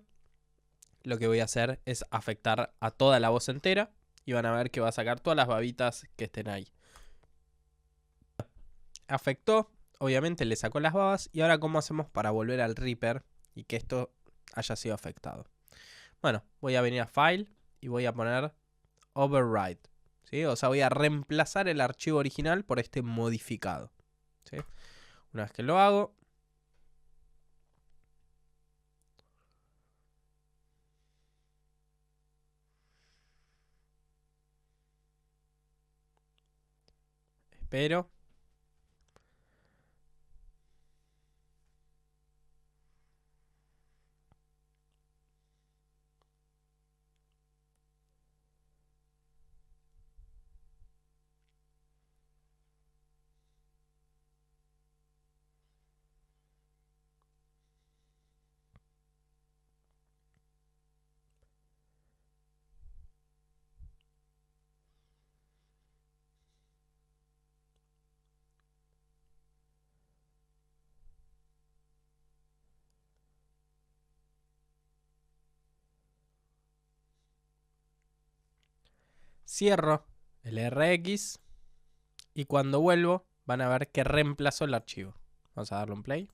lo que voy a hacer es afectar a toda la voz entera. Y van a ver que va a sacar todas las babitas que estén ahí. Afectó. Obviamente le sacó las babas. Y ahora, ¿cómo hacemos para volver al Reaper y que esto haya sido afectado? Bueno, voy a venir a File y voy a poner Override, ¿sí? O sea, voy a reemplazar el archivo original por este modificado, ¿sí? Una vez que lo hago, espero. Cierro el RX y cuando vuelvo van a ver que reemplazó el archivo. Vamos a darle un play.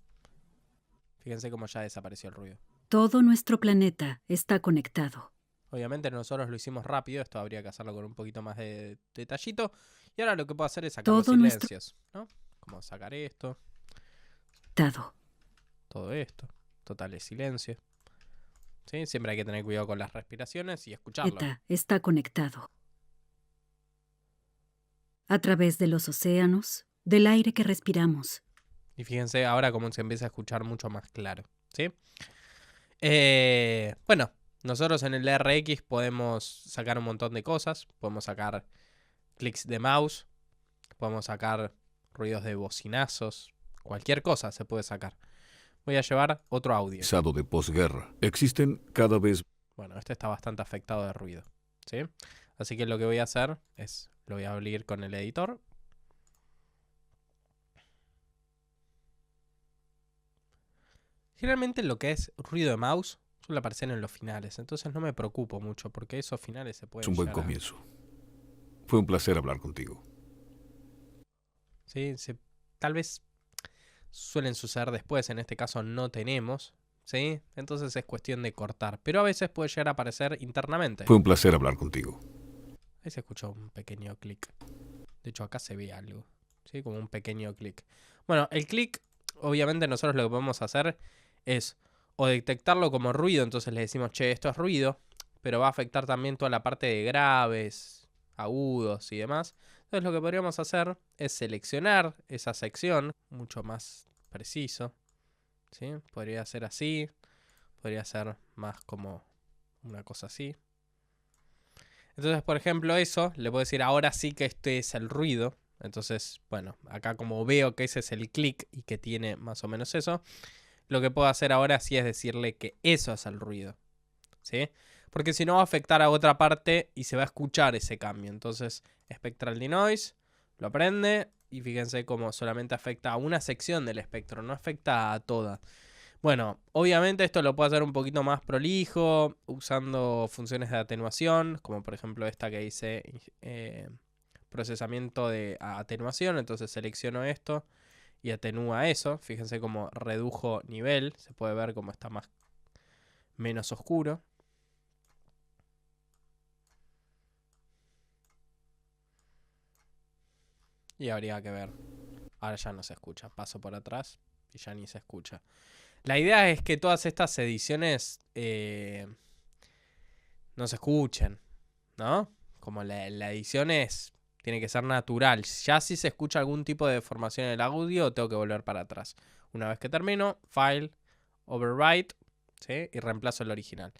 Fíjense cómo ya desapareció el ruido. Todo nuestro planeta está conectado. Obviamente nosotros lo hicimos rápido, esto habría que hacerlo con un poquito más de detallito. Y ahora lo que puedo hacer es sacar Todo los nuestro- silencios, ¿no? Como sacar esto, Conectado. todo esto, totales silencio. ¿Sí? Siempre hay que tener cuidado con las respiraciones y escucharlo. Planeta está conectado. A través de los océanos, del aire que respiramos. Y fíjense ahora cómo se empieza a escuchar mucho más claro, ¿sí? Bueno, nosotros en el RX podemos sacar un montón de cosas. Podemos sacar clics de mouse. Podemos sacar ruidos de bocinazos. Cualquier cosa se puede sacar. Voy a llevar otro audio. De posguerra. Existen cada vez Bueno, este está bastante afectado de ruido, ¿sí? Así que lo que voy a hacer es, lo voy a abrir con el editor. Generalmente lo que es ruido de mouse suele aparecer en los finales, entonces no me preocupo mucho porque esos finales se pueden un buen llegar a- comienzo. Fue un placer hablar contigo. ¿sí? Tal vez suelen suceder después, en este caso no tenemos, ¿sí? Entonces es cuestión de cortar, pero a veces puede llegar a aparecer internamente. Fue un placer hablar contigo. Ahí se escuchó un pequeño clic. De hecho acá se ve algo, ¿sí? Como un pequeño clic. Bueno, el clic, obviamente nosotros lo que podemos hacer es o detectarlo como ruido, entonces le decimos, che, esto es ruido, pero va a afectar también toda la parte de graves, agudos y demás. Entonces lo que podríamos hacer es seleccionar esa sección, mucho más preciso, ¿sí? Podría ser así, podría ser más como una cosa así. Entonces, por ejemplo, eso, le puedo decir ahora sí que este es el ruido. Entonces, bueno, acá como veo que ese es el clic y que tiene más o menos eso, lo que puedo hacer ahora sí es decirle que eso es el ruido, ¿sí? Porque si no va a afectar a otra parte y se va a escuchar ese cambio. Entonces, Spectral Denoise lo prende y fíjense cómo solamente afecta a una sección del espectro, no afecta a toda. Bueno, obviamente esto lo puedo hacer un poquito más prolijo usando funciones de atenuación, como por ejemplo esta que dice procesamiento de atenuación. Entonces selecciono esto y atenúa eso. Fíjense cómo redujo nivel, se puede ver cómo está menos oscuro. Y habría que ver. Ahora ya no se escucha, paso por atrás y ya ni se escucha. La idea es que todas estas ediciones no se escuchen, ¿no? Como la edición tiene que ser natural. Ya si se escucha algún tipo de deformación en el audio, tengo que volver para atrás. Una vez que termino, File, Overwrite, ¿sí? Y reemplazo el original.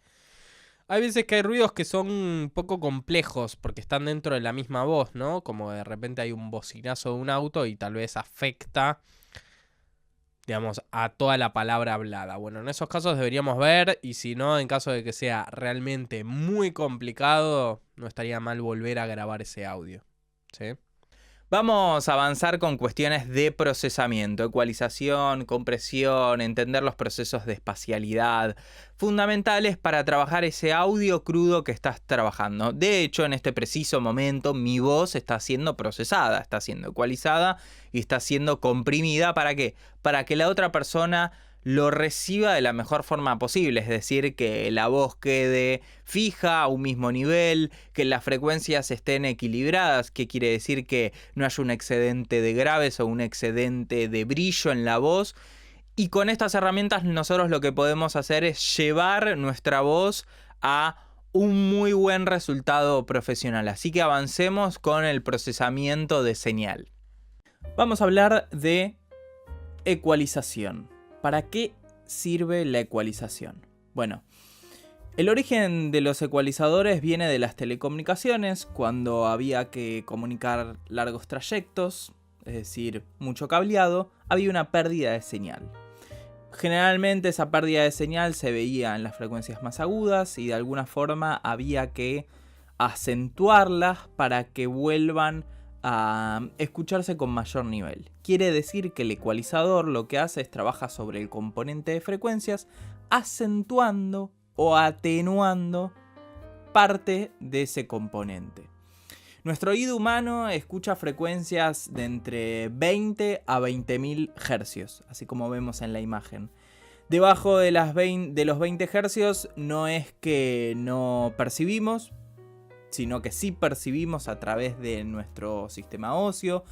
Hay veces que hay ruidos que son un poco complejos porque están dentro de la misma voz, ¿no? Como de repente hay un bocinazo de un auto y tal vez afecta, digamos, a toda la palabra hablada. Bueno, en esos casos deberíamos ver, y si no, en caso de que sea realmente muy complicado, no estaría mal volver a grabar ese audio, ¿sí? Vamos a avanzar con cuestiones de procesamiento, ecualización, compresión, entender los procesos de espacialidad, fundamentales para trabajar ese audio crudo que estás trabajando. De hecho, en este preciso momento, mi voz está siendo procesada, está siendo ecualizada y está siendo comprimida. ¿Para qué? Para que la otra persona lo reciba de la mejor forma posible, es decir, que la voz quede fija a un mismo nivel, que las frecuencias estén equilibradas, que quiere decir que no haya un excedente de graves o un excedente de brillo en la voz. Y con estas herramientas nosotros lo que podemos hacer es llevar nuestra voz a un muy buen resultado profesional. Así que avancemos con el procesamiento de señal. Vamos a hablar de ecualización. ¿Para qué sirve la ecualización? Bueno, el origen de los ecualizadores viene de las telecomunicaciones, cuando había que comunicar largos trayectos, es decir, mucho cableado, había una pérdida de señal. Generalmente esa pérdida de señal se veía en las frecuencias más agudas y de alguna forma había que acentuarlas para que vuelvan a escucharse con mayor nivel. Quiere decir que el ecualizador lo que hace es trabaja sobre el componente de frecuencias, acentuando o atenuando parte de ese componente. Nuestro oído humano escucha frecuencias de entre 20 a 20.000 hercios, así como vemos en la imagen. Debajo de los 20 hercios no es que no percibimos, sino que sí percibimos a través de nuestro sistema óseo,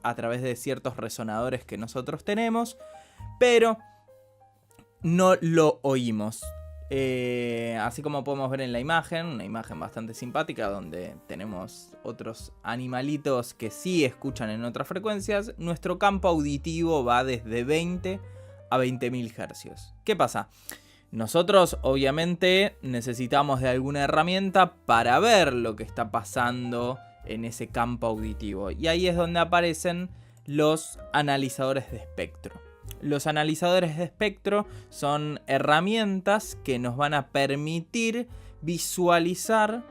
a través de ciertos resonadores que nosotros tenemos, pero no lo oímos. Así como podemos ver en la imagen, una imagen bastante simpática donde tenemos otros animalitos que sí escuchan en otras frecuencias, nuestro campo auditivo va desde 20 a 20.000 hercios. ¿Qué pasa? Nosotros obviamente necesitamos de alguna herramienta para ver lo que está pasando en ese campo auditivo. Y ahí es donde aparecen los analizadores de espectro. Los analizadores de espectro son herramientas que nos van a permitir visualizar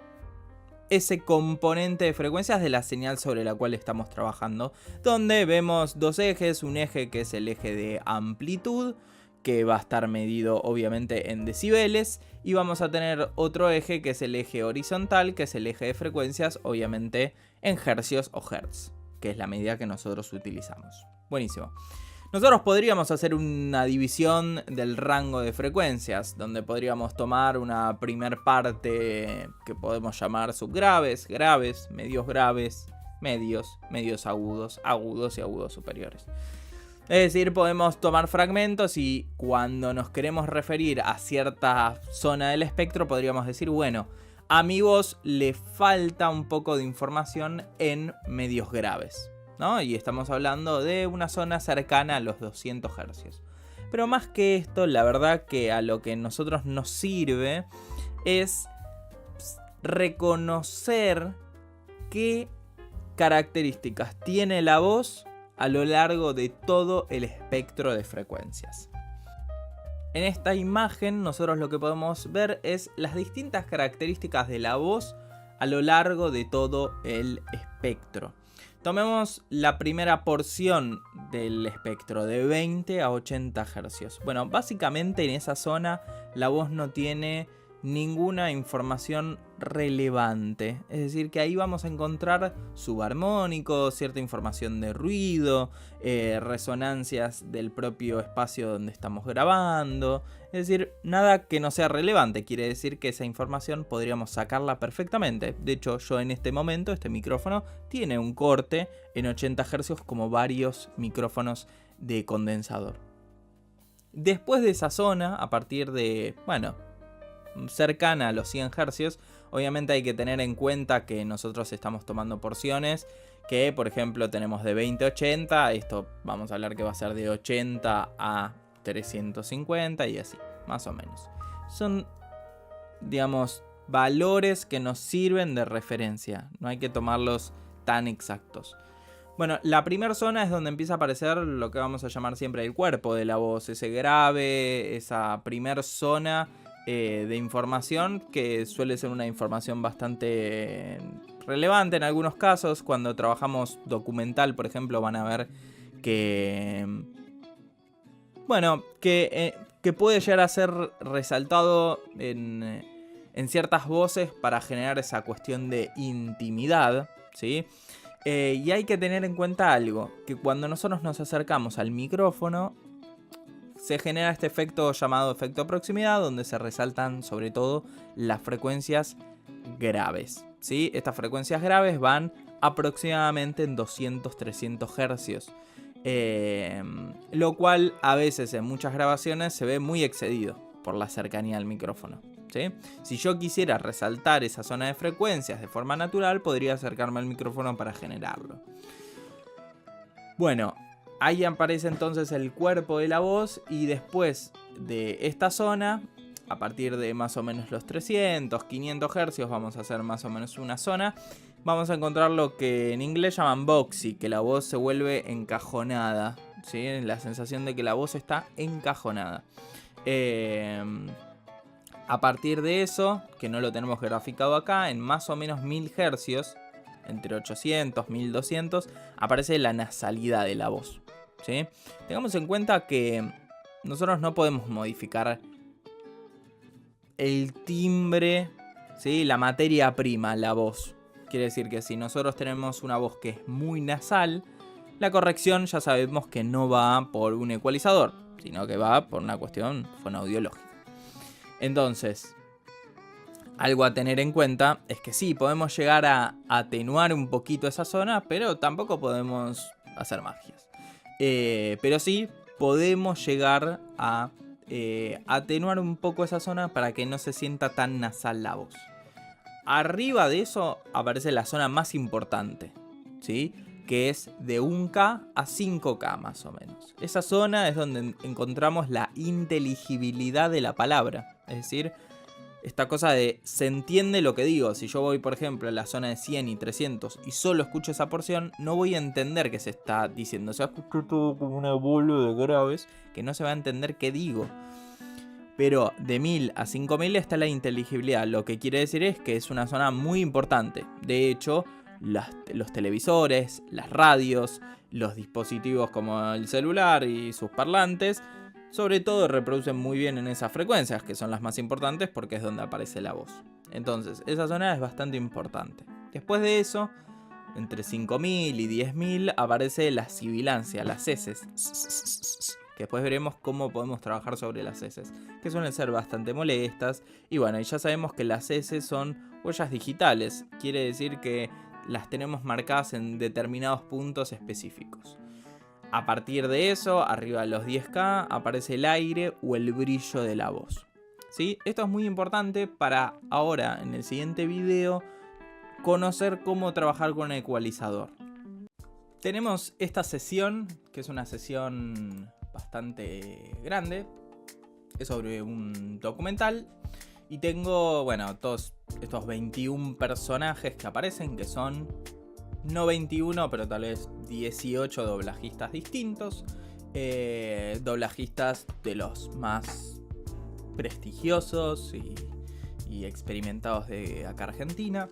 ese componente de frecuencias de la señal sobre la cual estamos trabajando. Donde vemos dos ejes, un eje que es el eje de amplitud, que va a estar medido obviamente en decibeles, y vamos a tener otro eje que es el eje horizontal, que es el eje de frecuencias, obviamente en hercios o hertz, que es la medida que nosotros utilizamos. Buenísimo. Nosotros podríamos hacer una división del rango de frecuencias, donde podríamos tomar una primer parte que podemos llamar subgraves, graves, medios agudos, agudos y agudos superiores. Es decir, podemos tomar fragmentos y cuando nos queremos referir a cierta zona del espectro podríamos decir, bueno, a mi voz le falta un poco de información en medios graves, ¿no? Y estamos hablando de una zona cercana a los 200 hercios. Pero más que esto, la verdad que a lo que a nosotros nos sirve es reconocer qué características tiene la voz a lo largo de todo el espectro de frecuencias. En esta imagen nosotros lo que podemos ver es las distintas características de la voz a lo largo de todo el espectro. Tomemos la primera porción del espectro de 20 a 80 hercios. Bueno, básicamente en esa zona la voz no tiene ninguna información relevante. Es decir, que ahí vamos a encontrar subarmónicos, cierta información de ruido, resonancias del propio espacio donde estamos grabando. Es decir, nada que no sea relevante. Quiere decir que esa información podríamos sacarla perfectamente. De hecho, yo en este momento, este micrófono tiene un corte en 80 Hz como varios micrófonos de condensador. Después de esa zona, a partir de, cercana a los 100 Hz, obviamente hay que tener en cuenta que nosotros estamos tomando porciones que, por ejemplo, tenemos de 20 a 80, esto vamos a hablar que va a ser de 80 a 350 y así, más o menos. Son, digamos, valores que nos sirven de referencia, no hay que tomarlos tan exactos. Bueno, la primera zona es donde empieza a aparecer lo que vamos a llamar siempre el cuerpo de la voz, ese grave, esa primer zona de información que suele ser una información bastante relevante en algunos casos. Cuando trabajamos documental, por ejemplo, van a ver que, bueno, que puede llegar a ser resaltado en ciertas voces para generar esa cuestión de intimidad, ¿sí? Y hay que tener en cuenta algo, que cuando nosotros nos acercamos al micrófono, se genera este efecto llamado efecto proximidad, donde se resaltan sobre todo las frecuencias graves, ¿sí? Estas frecuencias graves van aproximadamente en 200-300 hercios, lo cual a veces en muchas grabaciones se ve muy excedido por la cercanía al micrófono, ¿sí? Si yo quisiera resaltar esa zona de frecuencias de forma natural, podría acercarme al micrófono para generarlo. Bueno, ahí aparece entonces el cuerpo de la voz, y después de esta zona, a partir de más o menos los 300, 500 hercios, vamos a hacer más o menos una zona, vamos a encontrar lo que en inglés llaman boxy, que la voz se vuelve encajonada, ¿sí? La sensación de que la voz está encajonada. A partir de eso, que no lo tenemos graficado acá, en más o menos 1000 hercios, entre 800 y 1200, aparece la nasalidad de la voz, ¿sí? Tengamos en cuenta que nosotros no podemos modificar el timbre, ¿sí? La materia prima, la voz. Quiere decir que si nosotros tenemos una voz que es muy nasal, la corrección ya sabemos que no va por un ecualizador, sino que va por una cuestión fonoaudiológica. Entonces, algo a tener en cuenta es que sí, podemos llegar a atenuar un poquito esa zona, pero tampoco podemos hacer magias. Pero sí podemos llegar a atenuar un poco esa zona para que no se sienta tan nasal la voz. Arriba de eso aparece la zona más importante, ¿sí? Que es de 1K a 5K más o menos. Esa zona es donde encontramos la inteligibilidad de la palabra. Es decir, esta cosa de se entiende lo que digo. Si yo voy, por ejemplo, a la zona de 100 y 300 y solo escucho esa porción, no voy a entender qué se está diciendo. Se va a escuchar todo como una bola de graves que no se va a entender qué digo. Pero de 1000 a 5000 está la inteligibilidad. Lo que quiere decir es que es una zona muy importante. De hecho, los televisores, las radios, los dispositivos como el celular y sus parlantes, sobre todo reproducen muy bien en esas frecuencias, que son las más importantes porque es donde aparece la voz. Entonces, esa zona es bastante importante. Después de eso, entre 5000 y 10000 aparece la sibilancia, las heces. Que después veremos cómo podemos trabajar sobre las heces, que suelen ser bastante molestas. Y bueno, ya sabemos que las heces son huellas digitales. Quiere decir que las tenemos marcadas en determinados puntos específicos. A partir de eso, arriba de los 10K, aparece el aire o el brillo de la voz, ¿sí? Esto es muy importante para ahora, en el siguiente video, conocer cómo trabajar con el ecualizador. Tenemos esta sesión, que es una sesión bastante grande. Es sobre un documental. Y tengo, bueno, todos estos 21 personajes que aparecen, que son no 21, pero tal vez 18 doblajistas distintos. Doblajistas de los más prestigiosos y experimentados de acá Argentina.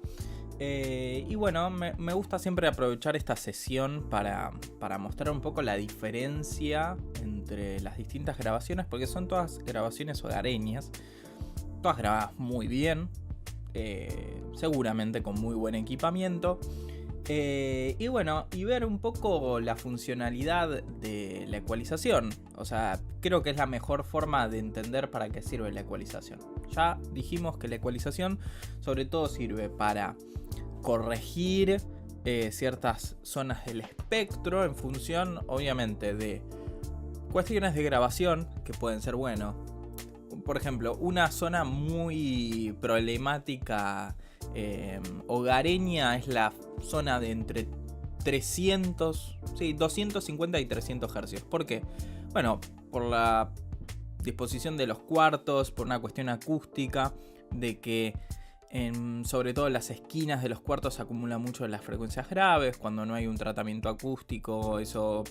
Y bueno, me gusta siempre aprovechar esta sesión para mostrar un poco la diferencia entre las distintas grabaciones, porque son todas grabaciones hogareñas, todas grabadas muy bien, seguramente con muy buen equipamiento. Y bueno, y ver un poco la funcionalidad de la ecualización. O sea, creo que es la mejor forma de entender para qué sirve la ecualización. Ya dijimos que la ecualización sobre todo sirve para corregir ciertas zonas del espectro en función, obviamente, de cuestiones de grabación que pueden ser, bueno, por ejemplo, una zona muy problemática hogareña es la zona de entre 250 y 300 hercios. ¿Por qué? Bueno, por la disposición de los cuartos, por una cuestión acústica, de que sobre todo en las esquinas de los cuartos se acumula mucho de las frecuencias graves. Cuando no hay un tratamiento acústico, eso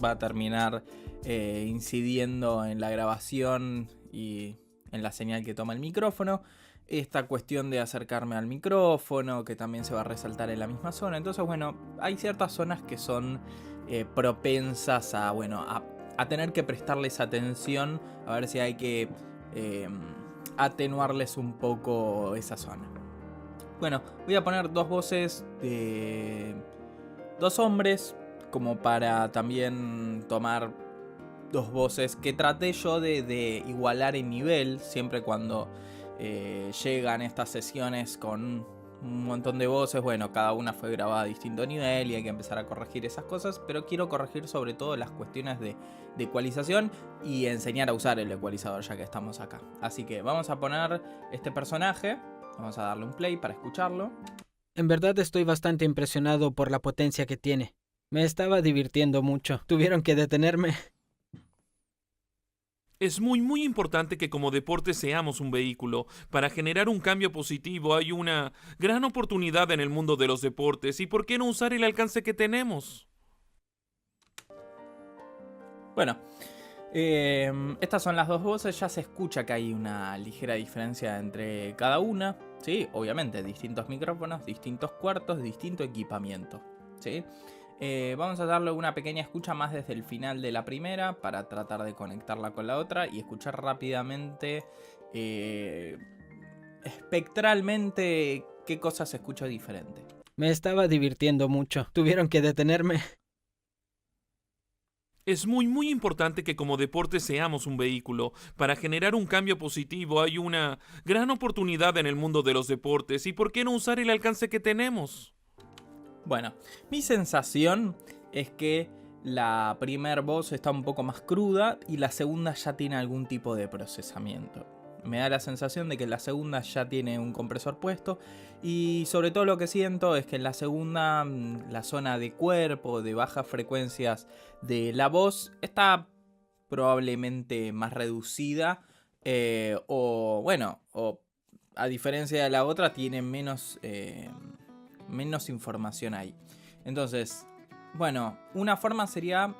va a terminar incidiendo en la grabación y en la señal que toma el micrófono. Esta cuestión de acercarme al micrófono, que también se va a resaltar en la misma zona. Entonces, bueno, hay ciertas zonas que son propensas a, bueno, a tener que prestarles atención, a ver si hay que atenuarles un poco esa zona. Bueno, voy a poner dos voces de dos hombres, como para también tomar dos voces que traté yo de igualar en nivel, siempre cuando llegan estas sesiones con un montón de voces. Bueno, cada una fue grabada a distinto nivel y hay que empezar a corregir esas cosas, pero quiero corregir sobre todo las cuestiones de ecualización y enseñar a usar el ecualizador ya que estamos acá. Así que vamos a poner este personaje, vamos a darle un play para escucharlo. En verdad estoy bastante impresionado por la potencia que tiene. Me estaba divirtiendo mucho. Tuvieron que detenerme. Es muy importante que como deporte seamos un vehículo. Para generar un cambio positivo hay una gran oportunidad en el mundo de los deportes. ¿Y por qué no usar el alcance que tenemos? Bueno, estas son las dos voces. Ya se escucha que hay una ligera diferencia entre cada una, ¿sí? Obviamente, distintos micrófonos, distintos cuartos, distinto equipamiento, ¿sí? Vamos a darle una pequeña escucha más desde el final de la primera para tratar de conectarla con la otra y escuchar rápidamente, espectralmente, qué cosas se escucha diferente. Me estaba divirtiendo mucho. Tuvieron que detenerme. Es muy importante que como deporte seamos un vehículo. Para generar un cambio positivo hay una gran oportunidad en el mundo de los deportes. ¿Y por qué no usar el alcance que tenemos? Bueno, mi sensación es que la primera voz está un poco más cruda y la segunda ya tiene algún tipo de procesamiento. Me da la sensación de que la segunda ya tiene un compresor puesto y sobre todo lo que siento es que en la segunda la zona de cuerpo, de bajas frecuencias de la voz está probablemente más reducida o a diferencia de la otra tiene menos información ahí. Entonces, bueno, una forma sería,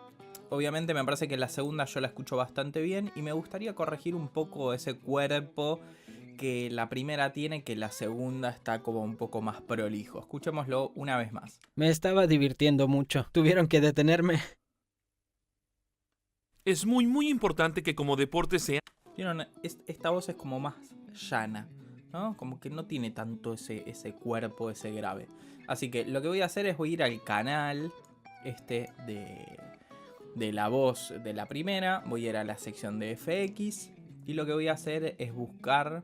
obviamente me parece que la segunda yo la escucho bastante bien y me gustaría corregir un poco ese cuerpo que la primera tiene, que la segunda está como un poco más prolijo. Escuchémoslo una vez más. Me estaba divirtiendo mucho. Tuvieron que detenerme. Es muy importante que como deporte sea... ¿Vieron? Esta voz es como más llana, ¿no? Como que no tiene tanto ese cuerpo, ese grave. Así que lo que voy a hacer es voy a ir al canal de la voz de la primera. Voy a ir a la sección de FX. Y lo que voy a hacer es buscar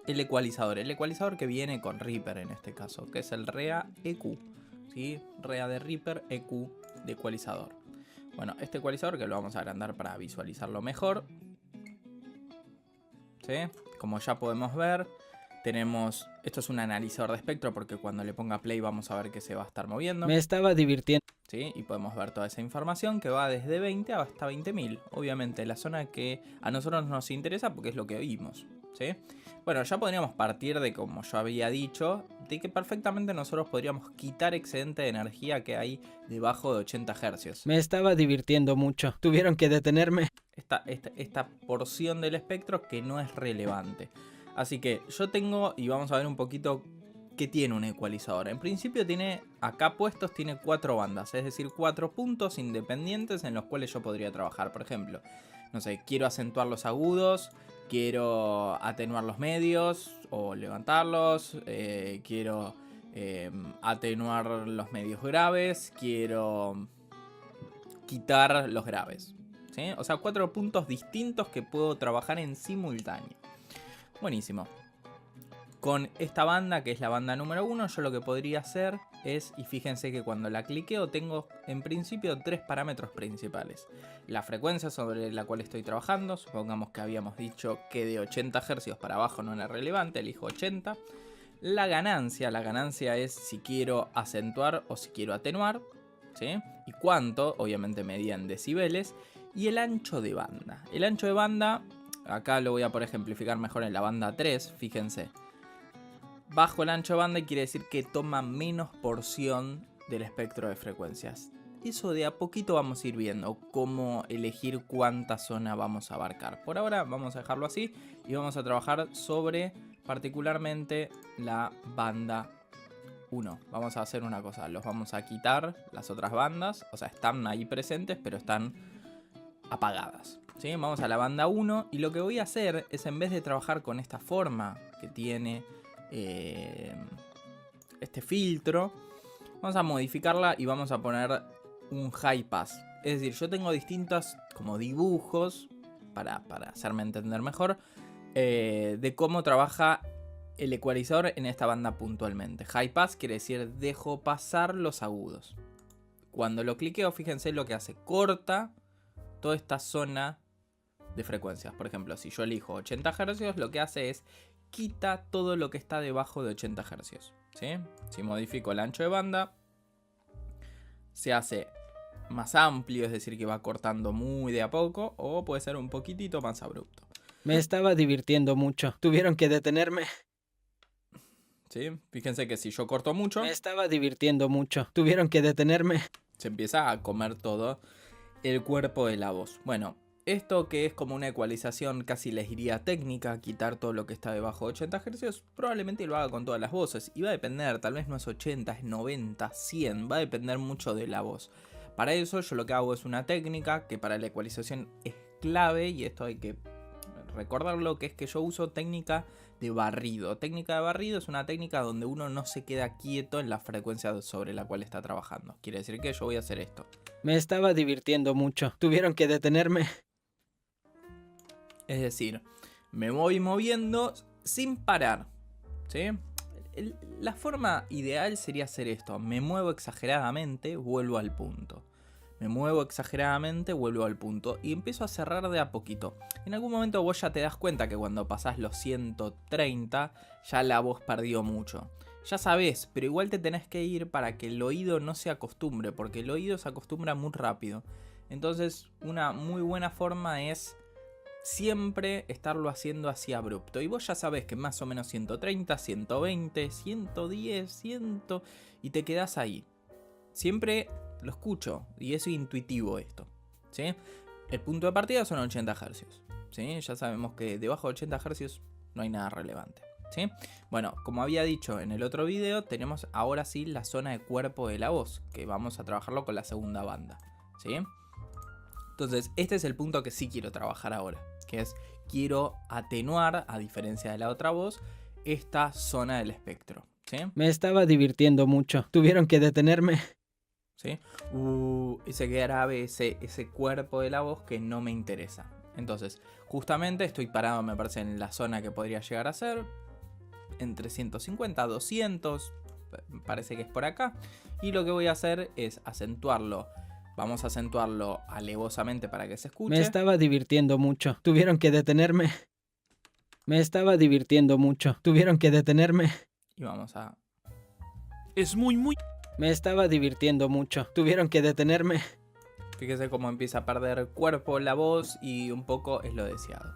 el ecualizador. El ecualizador que viene con Reaper en este caso, que es el REA EQ, ¿sí? REA de Reaper, EQ de ecualizador. Bueno, este ecualizador que lo vamos a agrandar para visualizarlo mejor, ¿sí? Como ya podemos ver, tenemos... Esto es un analizador de espectro porque cuando le ponga play vamos a ver que se va a estar moviendo. Me estaba divirtiendo. ¿Sí? Y podemos ver toda esa información que va desde 20 hasta 20.000. Obviamente la zona que a nosotros nos interesa porque es lo que oímos, ¿sí? Bueno, ya podríamos partir de, como yo había dicho, de que perfectamente nosotros podríamos quitar excedente de energía que hay debajo de 80 Hz. Me estaba divirtiendo mucho. Tuvieron que detenerme. Esta porción del espectro que no es relevante. Así que yo tengo, y vamos a ver un poquito qué tiene un ecualizador. En principio tiene, acá puestos, tiene 4 bandas, es decir, 4 puntos independientes en los cuales yo podría trabajar. Por ejemplo, no sé, quiero acentuar los agudos, quiero atenuar los medios o levantarlos, quiero atenuar los medios graves, quiero quitar los graves, ¿sí? O sea, 4 puntos distintos que puedo trabajar en simultáneo. Buenísimo. Con esta banda, que es la banda número 1, yo lo que podría hacer es, y fíjense que cuando la cliqueo tengo en principio 3 parámetros principales. La frecuencia sobre la cual estoy trabajando, supongamos que habíamos dicho que de 80 Hz para abajo no era relevante, elijo 80. La ganancia es si quiero acentuar o si quiero atenuar, ¿sí? Y cuánto, obviamente medía en decibeles. Y el ancho de banda. El ancho de banda, acá lo voy a por ejemplificar mejor en la banda 3, fíjense. Bajo el ancho de banda quiere decir que toma menos porción del espectro de frecuencias. eso de a poquito vamos a ir viendo cómo elegir cuánta zona vamos a abarcar. Por ahora vamos a dejarlo así y vamos a trabajar sobre particularmente la banda 1. Vamos a hacer una cosa, los vamos a quitar las otras bandas, o sea, están ahí presentes, pero están apagadas. ¿Sí? Vamos a la banda 1 y lo que voy a hacer es, en vez de trabajar con esta forma que tiene este filtro, vamos a modificarla y vamos a poner un high pass. Es decir, yo tengo distintos como dibujos, para hacerme entender mejor, de cómo trabaja el ecualizador en esta banda puntualmente. High pass quiere decir dejo pasar los agudos. Cuando lo cliqueo, fíjense lo que hace. Corta toda esta zona de frecuencias. Por ejemplo, si yo elijo 80 Hz, lo que hace es quita todo lo que está debajo de 80 Hz. ¿Sí? Si modifico el ancho de banda, se hace más amplio, es decir, que va cortando muy de a poco, o puede ser un poquitito más abrupto. Me estaba divirtiendo mucho. Tuvieron que detenerme. ¿Sí? Fíjense que si yo corto mucho, Me estaba divirtiendo mucho. Tuvieron que detenerme. se empieza a comer todo el cuerpo de la voz. Bueno, esto que es como una ecualización, casi les diría técnica, quitar todo lo que está debajo de 80 Hz, probablemente lo haga con todas las voces. Y va a depender, tal vez no es 80, es 90, 100, va a depender mucho de la voz. Para eso yo lo que hago es una técnica que para la ecualización es clave, y esto hay que recordarlo, que es que yo uso técnica de barrido. Técnica de barrido es una técnica donde uno no se queda quieto en la frecuencia sobre la cual está trabajando. Quiere decir que yo voy a hacer esto. Me estaba divirtiendo mucho. Tuvieron que detenerme. Es decir, me voy moviendo sin parar, ¿sí? La forma ideal sería hacer esto. Me muevo exageradamente, vuelvo al punto. Me muevo exageradamente, vuelvo al punto. Y empiezo a cerrar de a poquito. En algún momento vos ya te das cuenta que cuando pasás los 130, ya la voz perdió mucho. Ya sabés, pero igual te tenés que ir para que el oído no se acostumbre, porque el oído se acostumbra muy rápido. Entonces, una muy buena forma es siempre estarlo haciendo así abrupto. Y vos ya sabés que más o menos 130, 120, 110, 100... y te quedás ahí. Siempre lo escucho y es intuitivo esto, ¿sí? El punto de partida son 80 Hz, ¿sí? Ya sabemos que debajo de 80 Hz no hay nada relevante, ¿sí? Bueno, como había dicho en el otro video, tenemos ahora sí la zona de cuerpo de la voz, que vamos a trabajarlo con la segunda banda, ¿sí? Entonces, este es el punto que sí quiero trabajar ahora, que es, quiero atenuar, a diferencia de la otra voz, esta zona del espectro, ¿sí? Me estaba divirtiendo mucho. Tuvieron que detenerme. ¿Sí? Ese grave, ese cuerpo de la voz que no me interesa. Entonces, justamente estoy parado, me parece, en la zona que podría llegar a ser entre 150, 200, parece que es por acá. Y lo que voy a hacer es acentuarlo. Vamos a acentuarlo alevosamente para que se escuche. Me estaba divirtiendo mucho. Tuvieron que detenerme. Me estaba divirtiendo mucho. Tuvieron que detenerme. Y vamos a... Es muy... Me estaba divirtiendo mucho. Tuvieron que detenerme. Fíjese cómo empieza a perder cuerpo la voz y un poco es lo deseado.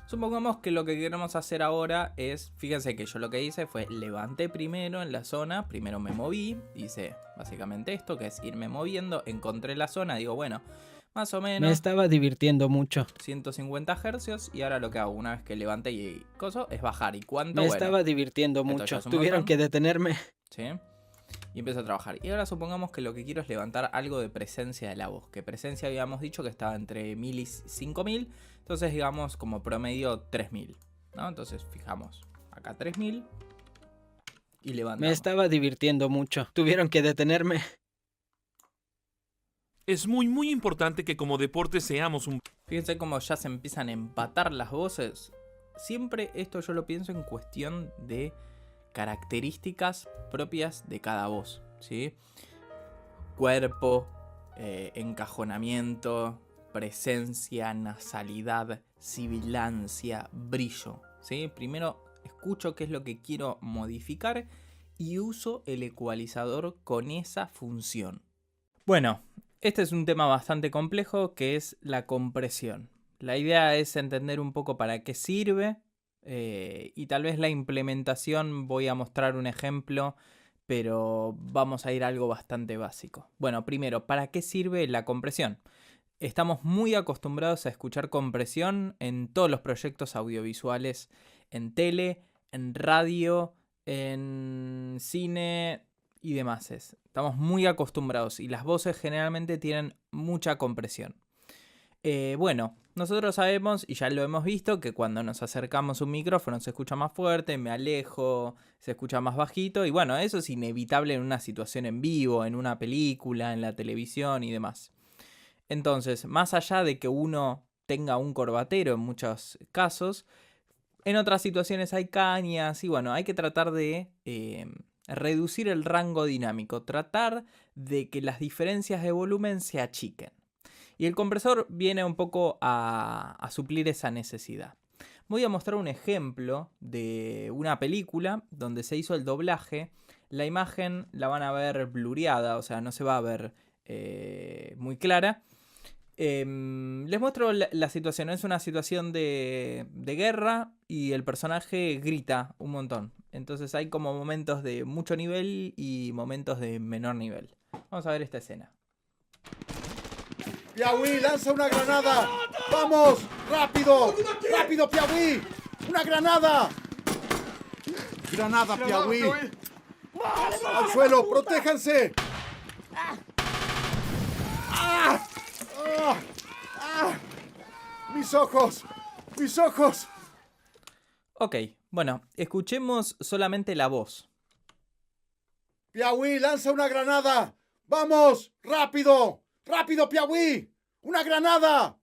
Supongamos que lo que queremos hacer ahora es, fíjense que yo lo que hice fue levanté primero en la zona, primero me moví, hice básicamente esto, que es irme moviendo, encontré la zona, digo bueno, más o menos Me estaba divirtiendo mucho. 150 Hz, y ahora lo que hago una vez que levanté y coso es bajar. ¿Y cuánto? Me Bueno, estaba divirtiendo esto ya mucho. es un Tuvieron montón. que detenerme. ¿sí? Y empiezo a trabajar. Y ahora supongamos que lo que quiero es levantar algo de presencia de la voz. Que presencia habíamos dicho que estaba entre 1000 y 5000. Entonces digamos como promedio 3000, ¿no? Entonces fijamos acá 3000 y levantamos. Me estaba divirtiendo mucho. Tuvieron que detenerme. Es muy importante que como deporte seamos un... Fíjense cómo ya se empiezan a empatar las voces. Siempre esto yo lo pienso en cuestión de características propias de cada voz, ¿sí? Cuerpo, encajonamiento, presencia, nasalidad, sibilancia, brillo, ¿sí? Primero escucho qué es lo que quiero modificar y uso el ecualizador con esa función. Bueno, este es un tema bastante complejo, que es la compresión. La idea es entender un poco para qué sirve y tal vez la implementación, voy a mostrar un ejemplo pero vamos a ir a algo bastante básico. Bueno, primero, ¿para qué sirve la compresión? Estamos muy acostumbrados a escuchar compresión en todos los proyectos audiovisuales, en tele, en radio, en cine y demás. Estamos muy acostumbrados y las voces generalmente tienen mucha compresión. Bueno, nosotros sabemos y ya lo hemos visto que cuando nos acercamos a un micrófono se escucha más fuerte, me alejo, se escucha más bajito y bueno, eso es inevitable en una situación en vivo, en una película, en la televisión y demás. Entonces, más allá de que uno tenga un corbatero en muchos casos, en otras situaciones hay cañas y bueno, hay que tratar de reducir el rango dinámico, tratar de que las diferencias de volumen se achiquen. Y el compresor viene un poco a suplir esa necesidad. Voy a mostrar un ejemplo de una película donde se hizo el doblaje. La imagen la van a ver blureada, o sea, no se va a ver muy clara. Les muestro la situación. Es una situación de guerra y el personaje grita un montón. Entonces hay como momentos de mucho nivel y momentos de menor nivel. Vamos a ver esta escena. ¡Piauí, lanza una granada! ¡Vamos! ¡Rápido! ¡Rápido, Piauí! ¡Una granada! ¡Granada, Piauí! ¡Al suelo! ¡Protéjanse! ¡Ah! ¡Ah! ¡Ah! ¡Mis ojos! ¡Mis ojos! Ok, bueno, escuchemos solamente la voz. ¡Piauí, lanza una granada! ¡Vamos! ¡Rápido! ¡Rápido, Piauí! ¡Una granada!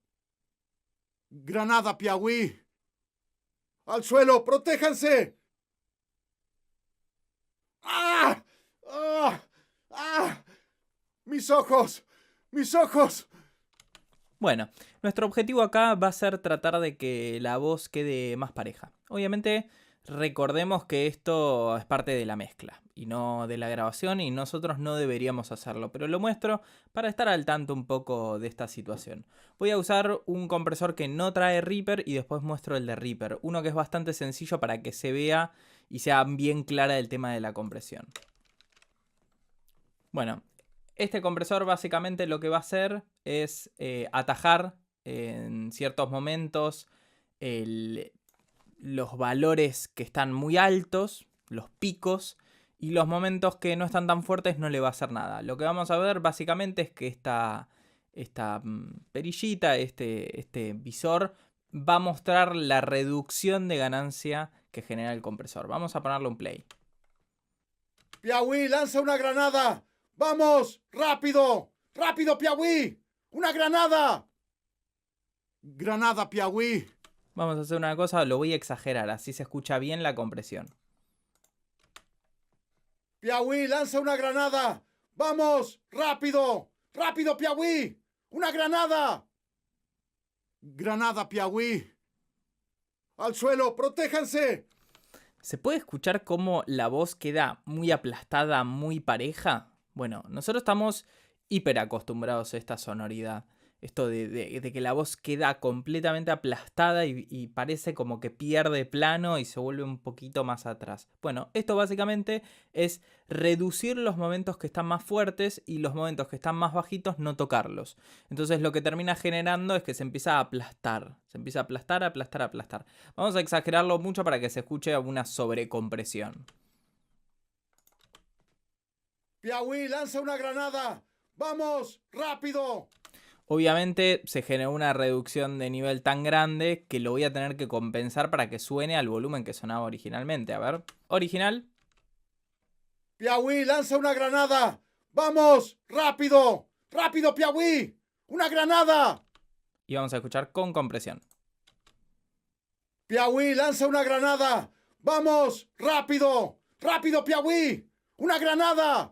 ¡Granada, Piauí! ¡Al suelo! ¡Protéjanse! ¡Ah! ¡Ah! ¡Ah! ¡Mis ojos! ¡Mis ojos! Bueno, nuestro objetivo acá va a ser tratar de que la voz quede más pareja. Obviamente, recordemos que esto es parte de la mezcla y no de la grabación y nosotros no deberíamos hacerlo, pero lo muestro para estar al tanto un poco de esta situación. Voy a usar un compresor que no trae Reaper y después muestro el de Reaper, uno que es bastante sencillo para que se vea y sea bien clara el tema de la compresión. Bueno, este compresor básicamente lo que va a hacer es atajar en ciertos momentos los valores que están muy altos, los picos, y los momentos que no están tan fuertes no le va a hacer nada. Lo que vamos a ver básicamente es que esta perillita, este visor, va a mostrar la reducción de ganancia que genera el compresor. Vamos a ponerle un play. ¡Piauí, lanza una granada! ¡Vamos! ¡Rápido! ¡Rápido, Piauí! ¡Una granada! ¡Granada, Piauí! Vamos a hacer una cosa, lo voy a exagerar, así se escucha bien la compresión. ¡Piauí, lanza una granada! ¡Vamos! ¡Rápido! ¡Rápido, Piauí! ¡Una granada! ¡Granada, Piauí! ¡Al suelo! ¡Protéjanse! ¿Se puede escuchar cómo la voz queda muy aplastada, muy pareja? Bueno, nosotros estamos hiper acostumbrados a esta sonoridad. Esto de que la voz queda completamente aplastada y parece como que pierde plano y se vuelve un poquito más atrás. Bueno, esto básicamente es reducir los momentos que están más fuertes y los momentos que están más bajitos no tocarlos. Entonces lo que termina generando es que se empieza a aplastar. Se empieza a aplastar, aplastar, aplastar. Vamos a exagerarlo mucho para que se escuche una sobrecompresión. ¡Piauí, lanza una granada! ¡Vamos! ¡Rápido! Obviamente se generó una reducción de nivel tan grande que lo voy a tener que compensar para que suene al volumen que sonaba originalmente. A ver, original. ¡Piauí, lanza una granada! ¡Vamos! ¡Rápido! ¡Rápido, Piauí! ¡Una granada! Y vamos a escuchar con compresión. ¡Piauí, lanza una granada! ¡Vamos! ¡Rápido! ¡Rápido, Piauí! ¡Una granada!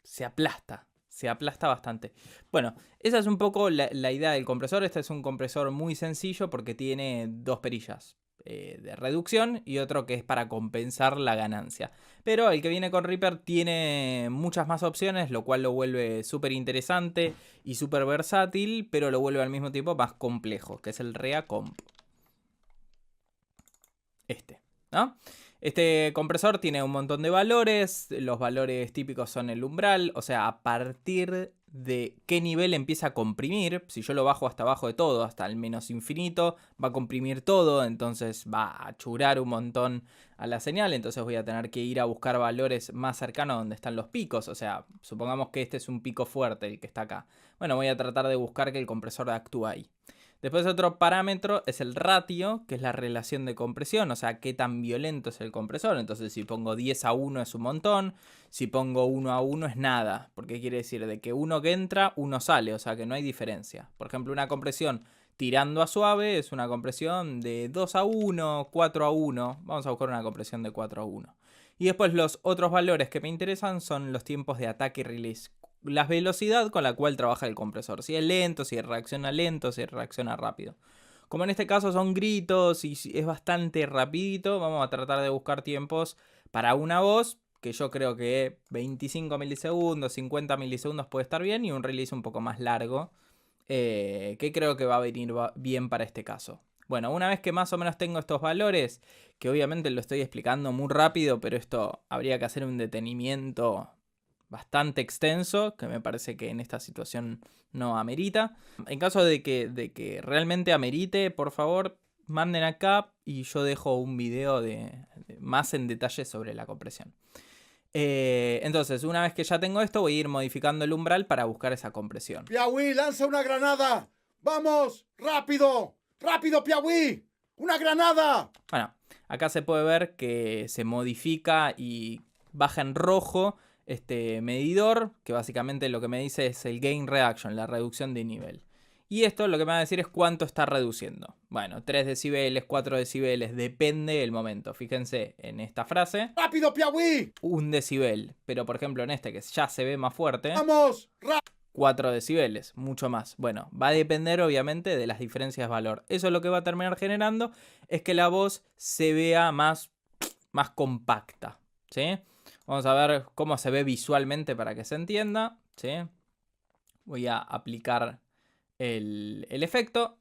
Se aplasta bastante. Bueno, esa es un poco la idea del compresor. Este es un compresor muy sencillo porque tiene dos perillas de reducción y otro que es para compensar la ganancia. Pero el que viene con Reaper tiene muchas más opciones, lo cual lo vuelve súper interesante y súper versátil, pero lo vuelve al mismo tiempo más complejo, que es el Rea Comp. ¿no? Este compresor tiene un montón de valores. Los valores típicos son el umbral, o sea, a partir de qué nivel empieza a comprimir. Si yo lo bajo hasta abajo de todo, hasta el menos infinito, va a comprimir todo, entonces va a churar un montón a la señal. Entonces voy a tener que ir a buscar valores más cercanos donde están los picos. O sea, supongamos que este es un pico fuerte, el que está acá. Bueno, voy a tratar de buscar que el compresor actúe ahí. Después otro parámetro es el ratio, que es la relación de compresión, o sea, qué tan violento es el compresor. Entonces si pongo 10:1 es un montón, si pongo 1:1 es nada. Porque quiere decir de que uno que entra, uno sale, o sea que no hay diferencia. Por ejemplo, una compresión tirando a suave es una compresión de 2:1, 4:1. Vamos a buscar una compresión de 4:1. Y después los otros valores que me interesan son los tiempos de ataque y release. La velocidad con la cual trabaja el compresor. Si es lento, si reacciona lento, si reacciona rápido. Como en este caso son gritos y es bastante rapidito, vamos a tratar de buscar tiempos para una voz, que yo creo que 25 milisegundos, 50 milisegundos puede estar bien, y un release un poco más largo, que creo que va a venir bien para este caso. Bueno, una vez que más o menos tengo estos valores, que obviamente lo estoy explicando muy rápido, pero esto habría que hacer un detenimiento bastante extenso, que me parece que en esta situación no amerita. En caso de que realmente amerite, por favor, manden acá y yo dejo un video más en detalle sobre la compresión. Entonces, una vez que ya tengo esto, voy a ir modificando el umbral para buscar esa compresión. ¡Piauí, lanza una granada! ¡Vamos! ¡Rápido! ¡Rápido, Piauí! ¡Una granada! Bueno, acá se puede ver que se modifica y baja en rojo este medidor, que básicamente lo que me dice es el gain reduction, la reducción de nivel. Y esto lo que me va a decir es cuánto está reduciendo. Bueno, 3 decibeles, 4 decibeles, depende del momento. Fíjense en esta frase. ¡Rápido, Piauí! 1 decibel, pero por ejemplo en este que ya se ve más fuerte. ¡Vamos! 4 decibeles, mucho más. Bueno, va a depender obviamente de las diferencias de valor. Eso lo que va a terminar generando es que la voz se vea más compacta, ¿sí? Vamos a ver cómo se ve visualmente para que se entienda, ¿sí? Voy a aplicar el efecto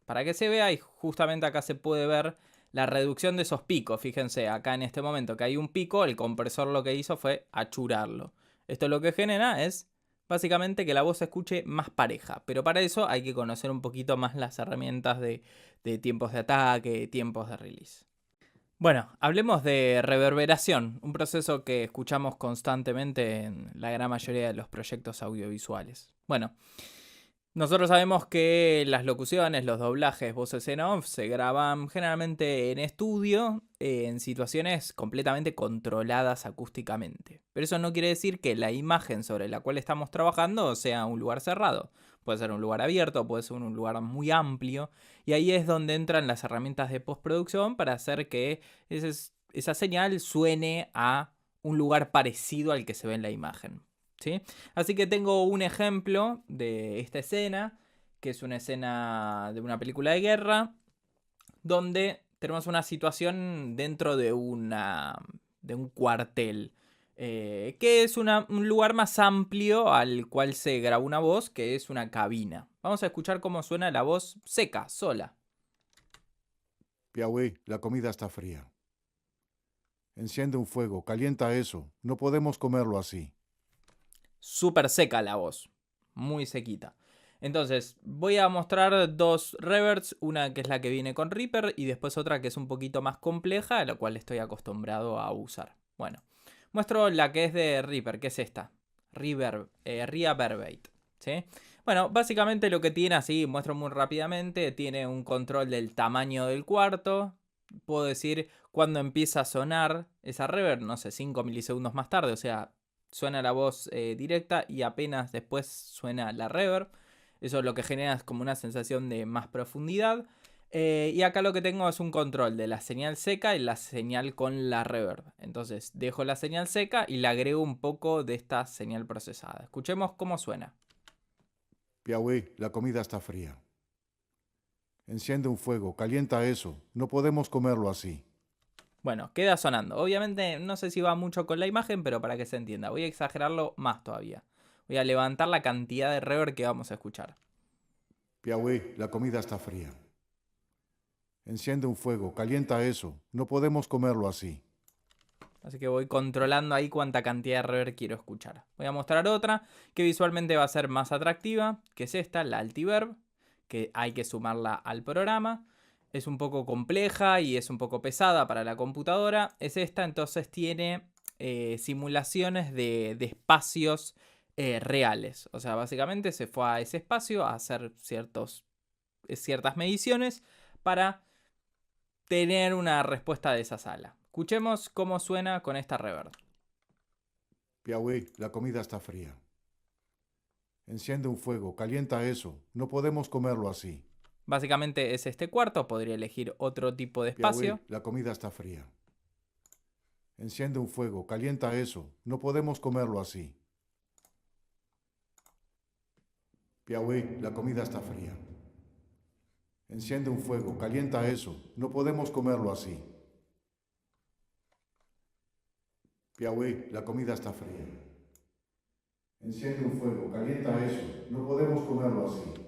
para que se vea, y justamente acá se puede ver la reducción de esos picos. Fíjense, acá en este momento que hay un pico, el compresor lo que hizo fue achurarlo. Esto lo que genera es básicamente que la voz se escuche más pareja, pero para eso hay que conocer un poquito más las herramientas de tiempos de ataque, tiempos de release. Bueno, hablemos de reverberación, un proceso que escuchamos constantemente en la gran mayoría de los proyectos audiovisuales. Bueno, nosotros sabemos que las locuciones, los doblajes, voces en off se graban generalmente en estudio, en situaciones completamente controladas acústicamente. Pero eso no quiere decir que la imagen sobre la cual estamos trabajando sea un lugar cerrado. Puede ser un lugar abierto, puede ser un lugar muy amplio. Y ahí es donde entran las herramientas de postproducción para hacer que esa señal suene a un lugar parecido al que se ve en la imagen, ¿sí? Así que tengo un ejemplo de esta escena, que es una escena de una película de guerra, donde tenemos una situación dentro de un cuartel. Que es un lugar más amplio al cual se grabó una voz, que es una cabina. Vamos a escuchar cómo suena la voz seca, sola. Piauí, la comida está fría. Enciende un fuego, calienta eso. No podemos comerlo así. Súper seca la voz, muy sequita. Entonces voy a mostrar dos reverbs, una que es la que viene con Reaper y después otra que es un poquito más compleja, a la cual estoy acostumbrado a usar. Bueno, muestro la que es de Reaper, que es esta, Reverberate, ¿sí? Bueno, básicamente lo que tiene, así muestro muy rápidamente, tiene un control del tamaño del cuarto. Puedo decir cuándo empieza a sonar esa reverb, no sé, 5 milisegundos más tarde, o sea, suena la voz directa y apenas después suena la reverb. Eso lo que genera es como una sensación de más profundidad. Y acá lo que tengo es un control de la señal seca y la señal con la reverb. Entonces dejo la señal seca y le agrego un poco de esta señal procesada. Escuchemos cómo suena. Piauí, la comida está fría. Enciende un fuego, calienta eso. No podemos comerlo así. Bueno, queda sonando. Obviamente no sé si va mucho con la imagen, pero para que se entienda. Voy a exagerarlo más todavía. Voy a levantar la cantidad de reverb que vamos a escuchar. Piauí, la comida está fría. Enciende un fuego, calienta eso. No podemos comerlo así. Así que voy controlando ahí cuánta cantidad de reverb quiero escuchar. Voy a mostrar otra que visualmente va a ser más atractiva, que es esta, la Altiverb, que hay que sumarla al programa. Es un poco compleja y es un poco pesada para la computadora. Es esta, entonces tiene simulaciones de espacios reales. O sea, básicamente se fue a ese espacio a hacer ciertas mediciones para tener una respuesta de esa sala. Escuchemos cómo suena con esta reverb. Piauí, la comida está fría. Enciende un fuego, calienta eso. No podemos comerlo así. Básicamente es este cuarto, podría elegir otro tipo de espacio. Piauí, la comida está fría. Enciende un fuego, calienta eso. No podemos comerlo así. Piauí, la comida está fría. Enciende un fuego, calienta eso. No podemos comerlo así. Piauí, la comida está fría. Enciende un fuego, calienta eso. No podemos comerlo así.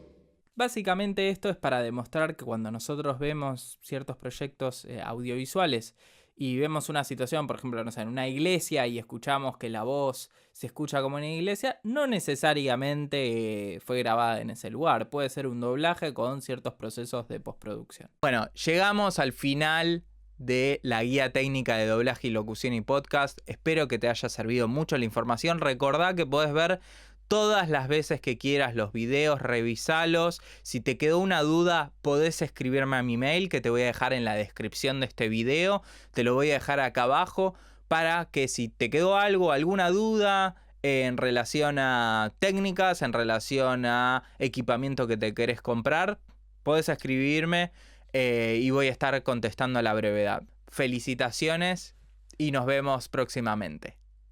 Básicamente esto es para demostrar que cuando nosotros vemos ciertos proyectos audiovisuales y vemos una situación, por ejemplo, no sé, en una iglesia y escuchamos que la voz se escucha como en una iglesia, no necesariamente fue grabada en ese lugar. Puede ser un doblaje con ciertos procesos de postproducción. Bueno, llegamos al final de la guía técnica de doblaje y locución y podcast. Espero que te haya servido mucho la información. Recordá que podés ver todas las veces que quieras los videos, revisalos. Si te quedó una duda, podés escribirme a mi mail que te voy a dejar en la descripción de este video. Te lo voy a dejar acá abajo para que si te quedó algo, alguna duda en relación a técnicas, en relación a equipamiento que te querés comprar, podés escribirme y voy a estar contestando a la brevedad. Felicitaciones y nos vemos próximamente.